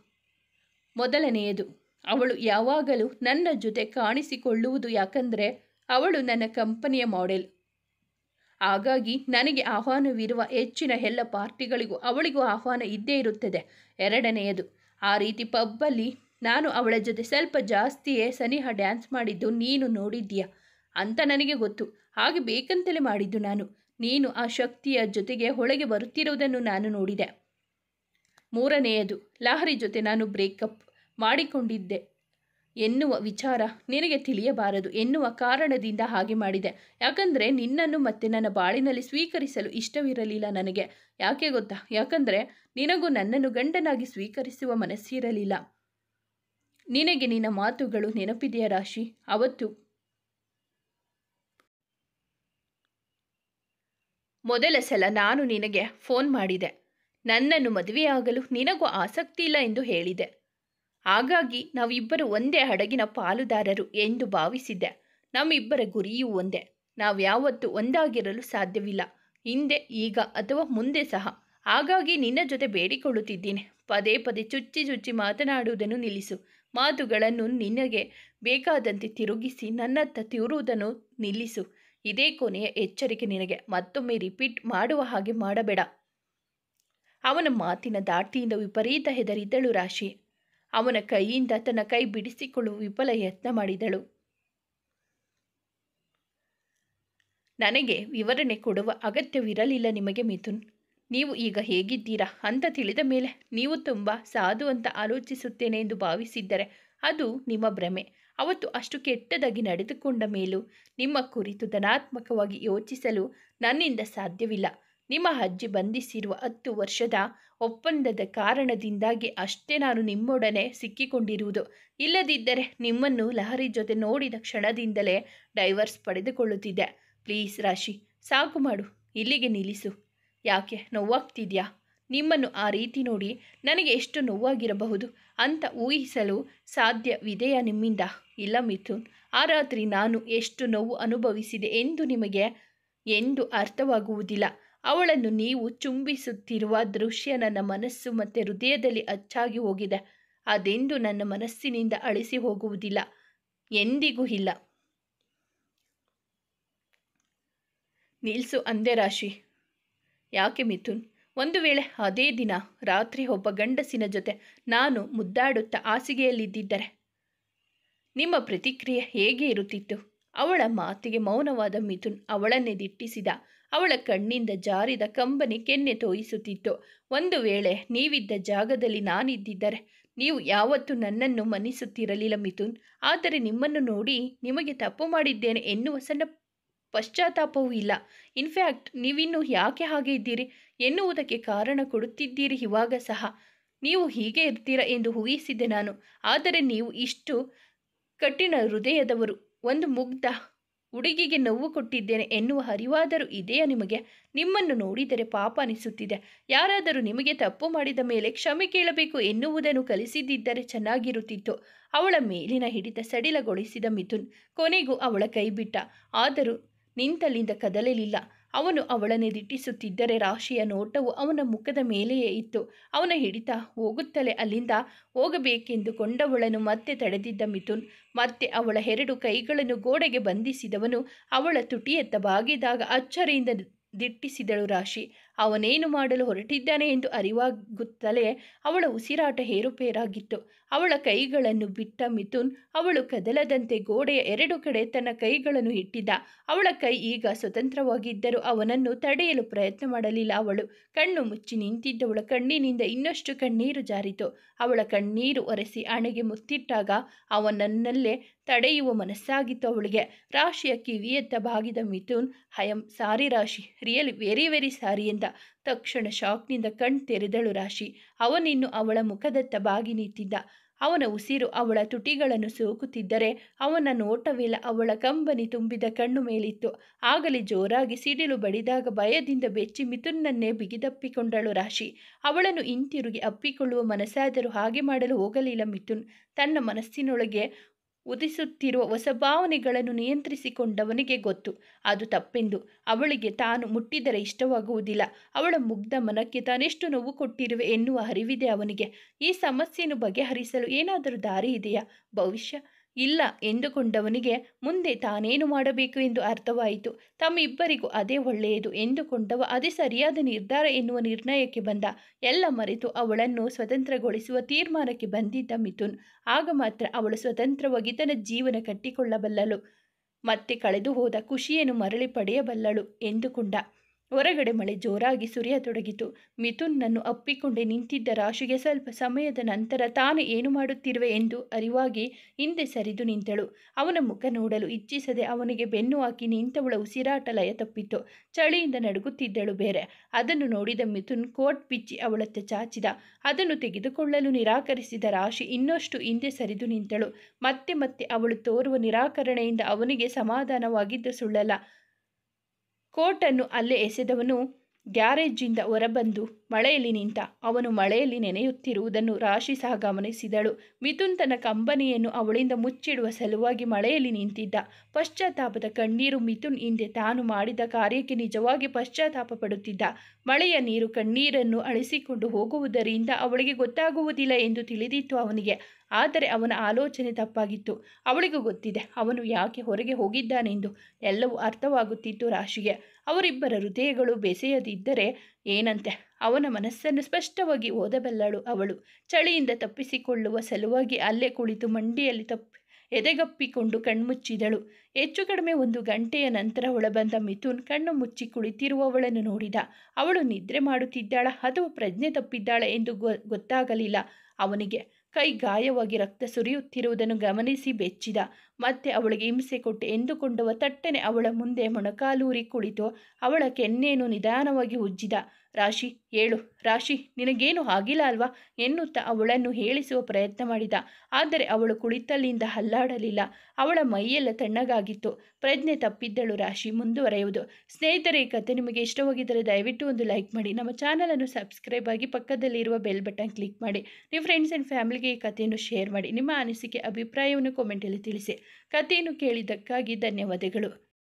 ಮೊದಲನೆಯದು, ಅವಳು ಯಾವಾಗಲೂ ನನ್ನ ಜೊತೆ ಕಾಣಿಸಿಕೊಳ್ಳುವುದು ಯಾಕಂದರೆ ಅವಳು ನನ್ನ ಕಂಪನಿಯ ಮಾಡೆಲ್. ಹಾಗಾಗಿ ನನಗೆ ಆಹ್ವಾನವಿರುವ ಹೆಚ್ಚಿನ ಎಲ್ಲ ಪಾರ್ಟಿಗಳಿಗೂ ಅವಳಿಗೂ ಆಹ್ವಾನ ಇದ್ದೇ ಇರುತ್ತದೆ. ಎರಡನೆಯದು, ಆ ರೀತಿ ಪಬ್ಬಲ್ಲಿ ನಾನು ಅವಳ ಜೊತೆ ಸ್ವಲ್ಪ ಜಾಸ್ತಿಯೇ ಸನಿಹ ಡ್ಯಾನ್ಸ್ ಮಾಡಿದ್ದು ನೀನು ನೋಡಿದ್ದೀಯ ಅಂತ ನನಗೆ ಗೊತ್ತು. ಹಾಗೆ ಬೇಕಂತಲೇ ಮಾಡಿದ್ದು ನಾನು. ನೀನು ಆ ಶಕ್ತಿಯ ಜೊತೆಗೆ ಒಳಗೆ ಬರುತ್ತಿರುವುದನ್ನು ನಾನು ನೋಡಿದೆ. ಮೂರನೆಯದು, ಲಹರಿ ಜೊತೆ ನಾನು ಬ್ರೇಕಪ್ ಮಾಡಿಕೊಂಡಿದ್ದೆ ಎನ್ನುವ ವಿಚಾರ ನಿನಗೆ ತಿಳಿಯಬಾರದು ಎನ್ನುವ ಕಾರಣದಿಂದ ಹಾಗೆ ಮಾಡಿದೆ. ಯಾಕಂದರೆ ನಿನ್ನನ್ನು ಮತ್ತೆ ನನ್ನ ಬಾಳಿನಲ್ಲಿ ಸ್ವೀಕರಿಸಲು ಇಷ್ಟವಿರಲಿಲ್ಲ ನನಗೆ. ಯಾಕೆ ಗೊತ್ತಾ? ಯಾಕಂದರೆ ನಿನಗೂ ನನ್ನನ್ನು ಗಂಡನಾಗಿ ಸ್ವೀಕರಿಸುವ ಮನಸ್ಸಿರಲಿಲ್ಲ. ನಿನಗೆ ನಿನ್ನ ಮಾತುಗಳು ನೆನಪಿದೆಯ ರಾಶಿ? ಅವತ್ತು ಮೊದಲ ಸಲ ನಾನು ನಿನಗೆ ಫೋನ್ ಮಾಡಿದೆ. ನನ್ನನ್ನು ಮದುವೆಯಾಗಲು ನಿನಗೂ ಆಸಕ್ತಿ ಇಲ್ಲ ಎಂದು ಹೇಳಿದೆ. ಹಾಗಾಗಿ ನಾವಿಬ್ಬರು ಒಂದೇ ಹಡಗಿನ ಪಾಲುದಾರರು ಎಂದು ಭಾವಿಸಿದ್ದೆ. ನಮ್ಮಿಬ್ಬರ ಗುರಿಯೂ ಒಂದೇ. ನಾವ್ಯಾವತ್ತೂ ಒಂದಾಗಿರಲು ಸಾಧ್ಯವಿಲ್ಲ, ಹಿಂದೆ, ಈಗ ಅಥವಾ ಮುಂದೆ ಸಹ. ಹಾಗಾಗಿ ನಿನ್ನ ಜೊತೆ ಬೇಡಿಕೊಳ್ಳುತ್ತಿದ್ದೀನಿ, ಪದೇ ಪದೇ ಚುಚ್ಚಿ ಚುಚ್ಚಿ ಮಾತನಾಡುವುದನ್ನು ನಿಲ್ಲಿಸು. ಮಾತುಗಳನ್ನು ನಿನಗೆ ಬೇಕಾದಂತೆ ತಿರುಗಿಸಿ ನನ್ನತ್ತ ತಿರುವುದನ್ನು ನಿಲ್ಲಿಸು. ಇದೇ ಕೊನೆಯ ಎಚ್ಚರಿಕೆ ನಿನಗೆ. ಮತ್ತೊಮ್ಮೆ ರಿಪೀಟ್ ಮಾಡುವ ಹಾಗೆ ಮಾಡಬೇಡ. ಅವನ ಮಾತಿನ ಧಾಟಿಯಿಂದ ವಿಪರೀತ ಹೆದರಿದ್ದಳು ರಾಶಿ. ಅವನ ಕೈಯಿಂದ ತನ್ನ ಕೈ ಬಿಡಿಸಿಕೊಳ್ಳುವ ವಿಫಲ ಯತ್ನ ಮಾಡಿದಳು. ನನಗೆ ವಿವರಣೆ ಕೊಡುವ ಅಗತ್ಯವಿರಲಿಲ್ಲ ನಿಮಗೆ ಮಿಥುನ್. ನೀವು ಈಗ ಹೇಗಿದ್ದೀರಾ ಅಂತ ತಿಳಿದ ಮೇಲೆ ನೀವು ತುಂಬ ಸಾಧು ಅಂತ ಆಲೋಚಿಸುತ್ತೇನೆ ಎಂದು ಭಾವಿಸಿದ್ದರೆ ಅದು ನಿಮ್ಮ ಭ್ರಮೆ. ಅವತ್ತು ಅಷ್ಟು ಕೆಟ್ಟದಾಗಿ ನಡೆದುಕೊಂಡ ಮೇಲೂ ನಿಮ್ಮ ಕುರಿತು ಧನಾತ್ಮಕವಾಗಿ ಯೋಚಿಸಲು ನನ್ನಿಂದ ಸಾಧ್ಯವಿಲ್ಲ. ನಿಮ್ಮ ಅಜ್ಜಿ ಬಂಧಿಸಿರುವ 10 ವರ್ಷದ ಒಪ್ಪಂದದ ಕಾರಣದಿಂದಾಗಿ ಅಷ್ಟೇ ನಾನು ನಿಮ್ಮೊಡನೆ ಸಿಕ್ಕಿಕೊಂಡಿರುವುದು. ಇಲ್ಲದಿದ್ದರೆ ನಿಮ್ಮನ್ನು ಲಹರಿ ಜೊತೆ ನೋಡಿದ ಕ್ಷಣದಿಂದಲೇ ಡೈವರ್ಸ್ ಪಡೆದುಕೊಳ್ಳುತ್ತಿದ್ದೆ. ಪ್ಲೀಸ್ ರಾಶಿ, ಸಾಕು ಮಾಡು, ಇಲ್ಲಿಗೆ ನಿಲ್ಲಿಸು. ಯಾಕೆ ನೋವಾಗ್ತಿದ್ಯಾ? ನಿಮ್ಮನ್ನು ಆ ರೀತಿ ನೋಡಿ ನನಗೆ ಎಷ್ಟು ನೋವಾಗಿರಬಹುದು ಅಂತ ಊಹಿಸಲು ಸಾಧ್ಯವಿದೆಯಾ ನಿಮ್ಮಿಂದ? ಇಲ್ಲ ಮಿಥುನ್, ಆ ರಾತ್ರಿ ನಾನು ಎಷ್ಟು ನೋವು ಅನುಭವಿಸಿದೆ ಎಂದು ನಿಮಗೆ ಎಂದು ಅರ್ಥವಾಗುವುದಿಲ್ಲ. ಅವಳನ್ನು ನೀವು ಚುಂಬಿಸುತ್ತಿರುವ ದೃಶ್ಯ ನನ್ನ ಮನಸ್ಸು ಮತ್ತು ಹೃದಯದಲ್ಲಿ ಅಚ್ಚಾಗಿ ಹೋಗಿದೆ. ಅದೆಂದು ನನ್ನ ಮನಸ್ಸಿನಿಂದ ಅಳಿಸಿ ಹೋಗುವುದಿಲ್ಲ, ಎಂದಿಗೂ ಇಲ್ಲ. ನಿಲ್ಸು ಅಂದೆ ರಾಶಿ. ಯಾಕೆ ಮಿಥುನ್? ಒಂದು ವೇಳೆ ಅದೇ ದಿನ ರಾತ್ರಿ ಒಬ್ಬ ಗಂಡಸಿನ ಜೊತೆ ನಾನು ಮುದ್ದಾಡುತ್ತಾ ಹಾಸಿಗೆಯಲ್ಲಿದ್ದಿದ್ದರೆ ನಿಮ್ಮ ಪ್ರತಿಕ್ರಿಯೆ ಹೇಗೆ ಇರುತ್ತಿತ್ತು? ಅವಳ ಮಾತಿಗೆ ಮೌನವಾದ ಮಿಥುನ್ ಅವಳನ್ನೇ ದಿಟ್ಟಿಸಿದ. ಅವಳ ಕಣ್ಣಿಂದ ಜಾರಿದ ಕಂಬನಿ ಕೆನ್ನೆ ತೋಯಿಸುತ್ತಿತ್ತು. ಒಂದು ವೇಳೆ ನೀವಿದ್ದ ಜಾಗದಲ್ಲಿ ನಾನಿದ್ದಿದ್ದರೆ ನೀವು ಯಾವತ್ತೂ ನನ್ನನ್ನು ಮನ್ನಿಸುತ್ತಿರಲಿಲ್ಲ ಮಿಥುನ್. ಆದರೆ ನಿಮ್ಮನ್ನು ನೋಡಿ ನಿಮಗೆ ತಪ್ಪು ಮಾಡಿದ್ದೇನೆ ಎನ್ನುವ ಸಣ್ಣ ಪಶ್ಚಾತ್ತಾಪವೂ ಇಲ್ಲ. ಇನ್ಫ್ಯಾಕ್ಟ್ ನೀವಿನ್ನೂ ಯಾಕೆ ಹಾಗೆ ಇದ್ದೀರಿ ಎನ್ನುವುದಕ್ಕೆ ಕಾರಣ ಕೊಡುತ್ತಿದ್ದೀರಿ. ಇವಾಗ ಸಹ ನೀವು ಹೀಗೆ ಇರ್ತೀರಾ ಎಂದು ಊಹಿಸಿದ್ದೆ ನಾನು. ಆದರೆ ನೀವು ಇಷ್ಟು ಕಠಿಣ ಹೃದಯದವರು. ಒಂದು ಮುಗ್ಧ ಹುಡುಗಿಗೆ ನೋವು ಕೊಟ್ಟಿದ್ದೇನೆ ಎನ್ನುವ ಅರಿವಾದರೂ ಇದೆಯಾ ನಿಮಗೆ? ನಿಮ್ಮನ್ನು ನೋಡಿದರೆ ಪಾಪ ಅನಿಸುತ್ತಿದೆ. ಯಾರಾದರೂ ನಿಮಗೆ ತಪ್ಪು ಮಾಡಿದ ಮೇಲೆ ಕ್ಷಮೆ ಕೇಳಬೇಕು ಎನ್ನುವುದನ್ನು ಕಲಿಸಿದ್ದಿದ್ದರೆ ಚೆನ್ನಾಗಿರುತ್ತಿತ್ತು. ಅವಳ ಮೇಲಿನ ಹಿಡಿತ ಸಡಿಲಗೊಳಿಸಿದ ಮಿಥುನ್ ಕೊನೆಗೂ ಅವಳ ಕೈ ಬಿಟ್ಟ. ಆದರೂ ನಿಂತಲ್ಲಿಂದ ಕದಲಲಿಲ್ಲ. ಅವನು ಅವಳನ್ನೇ ದಿಟ್ಟಿಸುತ್ತಿದ್ದರೆ ರಾಶಿಯ ನೋಟವು ಅವನ ಮುಖದ ಮೇಲೆಯೇ ಇತ್ತು. ಅವನ ಹಿಡಿತ ಹೋಗುತ್ತಲೇ ಅಲ್ಲಿಂದ ಹೋಗಬೇಕೆಂದುಕೊಂಡವಳನ್ನು ಮತ್ತೆ ತಡೆದಿದ್ದ ಮಿಥುನ್. ಮತ್ತೆ ಅವಳ 2 ಕೈಗಳನ್ನು ಗೋಡೆಗೆ ಬಂಧಿಸಿದವನು ಅವಳ ತುಟಿಯತ್ತ ಬಾಗಿದಾಗ ಅಚ್ಚರಿಯಿಂದ ದಿಟ್ಟಿಸಿದಳು ರಾಶಿ. ಅವನೇನು ಮಾಡಲು ಹೊರಟಿದ್ದಾನೆ ಎಂದು ಅರಿವಾಗುತ್ತಲೇ ಅವಳ ಉಸಿರಾಟ ಏರುಪೇರಾಗಿತ್ತು. ಅವಳ ಕೈಗಳನ್ನು ಬಿಟ್ಟ ಮಿಥುನ್ ಅವಳು ಕದಲದಂತೆ ಗೋಡೆಯ 2 ಕಡೆ ತನ್ನ ಕೈಗಳನ್ನು ಇಟ್ಟಿದ್ದ. ಅವಳ ಕೈ ಈಗ ಸ್ವತಂತ್ರವಾಗಿದ್ದರೂ ಅವನನ್ನು ತಡೆಯಲು ಪ್ರಯತ್ನ ಮಾಡಲಿಲ್ಲ. ಅವಳು ಕಣ್ಣು ಮುಚ್ಚಿ ನಿಂತಿದ್ದವಳ ಕಣ್ಣಿನಿಂದ ಇನ್ನಷ್ಟು ಕಣ್ಣೀರು ಜಾರಿತು. ಅವಳ ಕಣ್ಣೀರು ಒರೆಸಿ ಹಣೆಗೆ ಮುತ್ತಿಟ್ಟಾಗ ಅವನನ್ನಲ್ಲೇ ತಡೆಯುವ ಮನಸ್ಸಾಗಿತ್ತು ಅವಳಿಗೆ. ರಾಶಿಯ ಕಿವಿಯತ್ತ ಬಾಗಿದ ಮಿಥುನ್, ಐ ಆಮ್ ಸಾರಿ ರಾಶಿ, ರಿಯಲಿ ವೆರಿ ವೆರಿ ಸಾರಿ ಎಂದ. ತಕ್ಷಣ ಶಾಕ್ನಿಂದ ಕಣ್ ತೆರೆದಳು ರಾಶಿ. ಅವನಿನ್ನು ಅವಳ ಮುಖದತ್ತ ಬಾಗಿ ನಿಂತಿದ್ದ. ಅವನ ಉಸಿರು ಅವಳ ತುಟಿಗಳನ್ನು ಸೋಕುತ್ತಿದ್ದರೆ ಅವನ ನೋಟವೆಲ್ಲ ಅವಳ ಕಂಬನಿ ತುಂಬಿದ ಕಣ್ಣು ಮೇಲಿತ್ತು. ಆಗಲೇ ಜೋರಾಗಿ ಸಿಡಿಲು ಬಡಿದಾಗ ಭಯದಿಂದ ಬೆಚ್ಚಿ ಮಿಥುನ್ನನ್ನೇ ಬಿಗಿದಪ್ಪಿಕೊಂಡಳು ರಾಶಿ. ಅವಳನ್ನು ಹಿಂತಿರುಗಿ ಅಪ್ಪಿಕೊಳ್ಳುವ ಮನಸ್ಸಾದರೂ ಹಾಗೆ ಮಾಡಲು ಹೋಗಲಿಲ್ಲ ಮಿಥುನ್. ತನ್ನ ಮನಸ್ಸಿನೊಳಗೆ ಉದಿಸುತ್ತಿರುವ ಹೊಸ ಭಾವನೆಗಳನ್ನು ನಿಯಂತ್ರಿಸಿಕೊಂಡವನಿಗೆ ಗೊತ್ತು ಅದು ತಪ್ಪೆಂದು. ಅವಳಿಗೆ ತಾನು ಮುಟ್ಟಿದರೆ ಇಷ್ಟವಾಗುವುದಿಲ್ಲ. ಅವಳ ಮುಗ್ಧ ಮನಕ್ಕೆ ತಾನೆಷ್ಟು ನೋವು ಕೊಟ್ಟಿರುವೆ ಎನ್ನುವ ಅರಿವಿದೆ ಅವನಿಗೆ. ಈ ಸಮಸ್ಯೆಯನ್ನು ಬಗೆಹರಿಸಲು ಏನಾದರೂ ದಾರಿ ಇದೆಯಾ? ಭವಿಷ್ಯ ಇಲ್ಲ ಎಂದುಕೊಂಡವನಿಗೆ ಮುಂದೆ ತಾನೇನು ಮಾಡಬೇಕು ಎಂದು ಅರ್ಥವಾಯಿತು. ತಮ್ಮಿಬ್ಬರಿಗೂ ಅದೇ ಒಳ್ಳೆಯದು ಎಂದುಕೊಂಡವ ಅದೇ ಸರಿಯಾದ ನಿರ್ಧಾರ ಎನ್ನುವ ನಿರ್ಣಯಕ್ಕೆ ಬಂದ. ಎಲ್ಲ ಮರೆತು ಅವಳನ್ನು ಸ್ವತಂತ್ರಗೊಳಿಸುವ ತೀರ್ಮಾನಕ್ಕೆ ಬಂದಿದ್ದ ಮಿಥುನ್. ಆಗ ಮಾತ್ರ ಅವಳು ಸ್ವತಂತ್ರವಾಗಿ ತನ್ನ ಜೀವನ ಕಟ್ಟಿಕೊಳ್ಳಬಲ್ಲಳು, ಮತ್ತೆ ಕಳೆದು ಹೋದ ಖುಷಿಯನ್ನು ಮರಳಿ ಪಡೆಯಬಲ್ಲಳು ಎಂದುಕೊಂಡ. ಹೊರಗಡೆ ಮಳೆ ಜೋರಾಗಿ ಸುರಿಯತೊಡಗಿತು. ಮಿಥುನ್ನನ್ನು ಅಪ್ಪಿಕೊಂಡೇ ನಿಂತಿದ್ದ ರಾಶಿಗೆ ಸ್ವಲ್ಪ ಸಮಯದ ನಂತರ ತಾನು ಏನು ಮಾಡುತ್ತಿರುವೆ ಎಂದು ಅರಿವಾಗಿ ಹಿಂದೆ ಸರಿದು ನಿಂತಳು. ಅವನ ಮುಖ ನೋಡಲು ಇಚ್ಛಿಸದೆ ಅವನಿಗೆ ಬೆನ್ನು ಹಾಕಿ ನಿಂತವಳ ಉಸಿರಾಟ ಲಯ ತಪ್ಪಿತು. ಚಳಿಯಿಂದ ನಡುಗುತ್ತಿದ್ದಳು ಬೇರೆ. ಅದನ್ನು ನೋಡಿದ ಮಿಥುನ್ ಕೋಟ್ ಬಿಚ್ಚಿ ಅವಳತ್ತ ಚಾಚಿದ. ಅದನ್ನು ತೆಗೆದುಕೊಳ್ಳಲು ನಿರಾಕರಿಸಿದ ರಾಶಿ ಇನ್ನಷ್ಟು ಹಿಂದೆ ಸರಿದು ನಿಂತಳು. ಮತ್ತೆ ಮತ್ತೆ ಅವಳು ತೋರುವ ನಿರಾಕರಣೆಯಿಂದ ಅವನಿಗೆ ಸಮಾಧಾನವಾಗಿದ್ದ ಸುಳ್ಳಲ್ಲ. ಕೋಟನ್ನು ಅಲ್ಲೇ ಎಸೆದವನು ಗ್ಯಾರೇಜಿಂದ ಹೊರಬಂದು ಮಳೆಯಲ್ಲಿ ನಿಂತ. ಅವನು ಮಳೆಯಲ್ಲಿ ನೆನೆಯುತ್ತಿರುವುದನ್ನು ರಾಶಿ ಸಹ ಗಮನಿಸಿದಳು. ಮಿಥುನ್ ತನ್ನ ಕಂಬನಿಯನ್ನು ಅವಳಿಂದ ಮುಚ್ಚಿಡುವ ಸಲುವಾಗಿ ಮಳೆಯಲ್ಲಿ ನಿಂತಿದ್ದ. ಪಶ್ಚಾತ್ತಾಪದ ಕಣ್ಣೀರು. ಮಿಥುನ್ ಹಿಂದೆ ತಾನು ಮಾಡಿದ ಕಾರ್ಯಕ್ಕೆ ನಿಜವಾಗಿ ಪಶ್ಚಾತ್ತಾಪ ಪಡುತ್ತಿದ್ದ. ಮಳೆಯ ನೀರು ಕಣ್ಣೀರನ್ನು ಅಳಿಸಿಕೊಂಡು ಹೋಗುವುದರಿಂದ ಅವಳಿಗೆ ಗೊತ್ತಾಗುವುದಿಲ್ಲ ಎಂದು ತಿಳಿದಿತ್ತು ಅವನಿಗೆ. ಆದರೆ ಅವನ ಆಲೋಚನೆ ತಪ್ಪಾಗಿತ್ತು. ಅವಳಿಗೂ ಗೊತ್ತಿದೆ ಅವನು ಯಾಕೆ ಹೊರಗೆ ಹೋಗಿದ್ದಾನೆಂದು. ಎಲ್ಲವೂ ಅರ್ಥವಾಗುತ್ತಿತ್ತು ರಾಶಿಗೆ. ಅವರಿಬ್ಬರ ಹೃದಯಗಳು ಬೆಸೆಯದಿದ್ದರೆ ಏನಂತೆ? ಅವನ ಮನಸ್ಸನ್ನು ಸ್ಪಷ್ಟವಾಗಿ ಓದಬಲ್ಲಳು ಅವಳು. ಚಳಿಯಿಂದ ತಪ್ಪಿಸಿಕೊಳ್ಳುವ ಸಲುವಾಗಿ ಅಲ್ಲೇ ಕುಳಿತು ಮಂಡಿಯಲ್ಲಿ ಎದೆಗಪ್ಪಿಕೊಂಡು ಕಣ್ಮುಚ್ಚಿದಳು. ಹೆಚ್ಚು ಕಡಿಮೆ 1 ಗಂಟೆಯ ನಂತರ ಒಳಬಂದ ಮಿಥುನ್ ಕಣ್ಣು ಮುಚ್ಚಿ ಕುಳಿತಿರುವವಳನ್ನು ನೋಡಿದ. ಅವಳು ನಿದ್ರೆ ಮಾಡುತ್ತಿದ್ದಾಳ ಅಥವಾ ಪ್ರಜ್ಞೆ ತಪ್ಪಿದ್ದಾಳ ಎಂದು ಗೊತ್ತಾಗಲಿಲ್ಲ ಅವನಿಗೆ. ಕೈ ಗಾಯವಾಗಿ ರಕ್ತ ಸುರಿಯುತ್ತಿರುವುದನ್ನು ಗಮನಿಸಿ ಬೆಚ್ಚಿದ. ಮತ್ತೆ ಅವಳಿಗೆ ಹಿಂಸೆ ಕೊಟ್ಟೆ ಎಂದುಕೊಂಡವ ತಟ್ಟನೆ ಅವಳ ಮುಂದೆ ಮೊಣಕಾಲೂರಿ ಕುಳಿತು ಅವಳ ಕೆನ್ನೆಯನ್ನು ನಿಧಾನವಾಗಿ ಉಜ್ಜಿದ. ರಾಶಿ, ಹೇಳು ರಾಶಿ, ನಿನಗೇನು ಆಗಿಲ್ಲ ಅಲ್ವಾ ಎನ್ನುತ್ತಾ ಅವಳನ್ನು ಹೇಳಿಸುವ ಪ್ರಯತ್ನ ಮಾಡಿದ. ಆದರೆ ಅವಳು ಕುಳಿತಲ್ಲಿಂದ ಅಲ್ಲಾಡಲಿಲ್ಲ. ಅವಳ ಮೈಯೆಲ್ಲ ತಣ್ಣಗಾಗಿತ್ತು. ಪ್ರಜ್ಞೆ ತಪ್ಪಿದ್ದಳು ರಾಶಿ. ಮುಂದುವರೆಯುವುದು. ಸ್ನೇಹಿತರೆ, ಈ ಕಥೆ ನಿಮಗೆ ಇಷ್ಟವಾಗಿದ್ದರೆ ದಯವಿಟ್ಟು ಒಂದು ಲೈಕ್ ಮಾಡಿ, ನಮ್ಮ ಚಾನಲನ್ನು ಸಬ್ಸ್ಕ್ರೈಬ್ ಆಗಿ ಪಕ್ಕದಲ್ಲಿರುವ ಬೆಲ್ ಬಟನ್ ಕ್ಲಿಕ್ ಮಾಡಿ, ನಿಮ್ಮ ಫ್ರೆಂಡ್ಸ್ ಆ್ಯಂಡ್ ಫ್ಯಾಮಿಲಿಗೆ ಈ ಕಥೆಯನ್ನು ಶೇರ್ ಮಾಡಿ. ನಿಮ್ಮ ಅನಿಸಿಕೆ ಅಭಿಪ್ರಾಯವನ್ನು ಕಾಮೆಂಟಲ್ಲಿ ತಿಳಿಸಿ. ಕಥೆಯನ್ನು ಕೇಳಿದ್ದಕ್ಕಾಗಿ ಧನ್ಯವಾದಗಳು.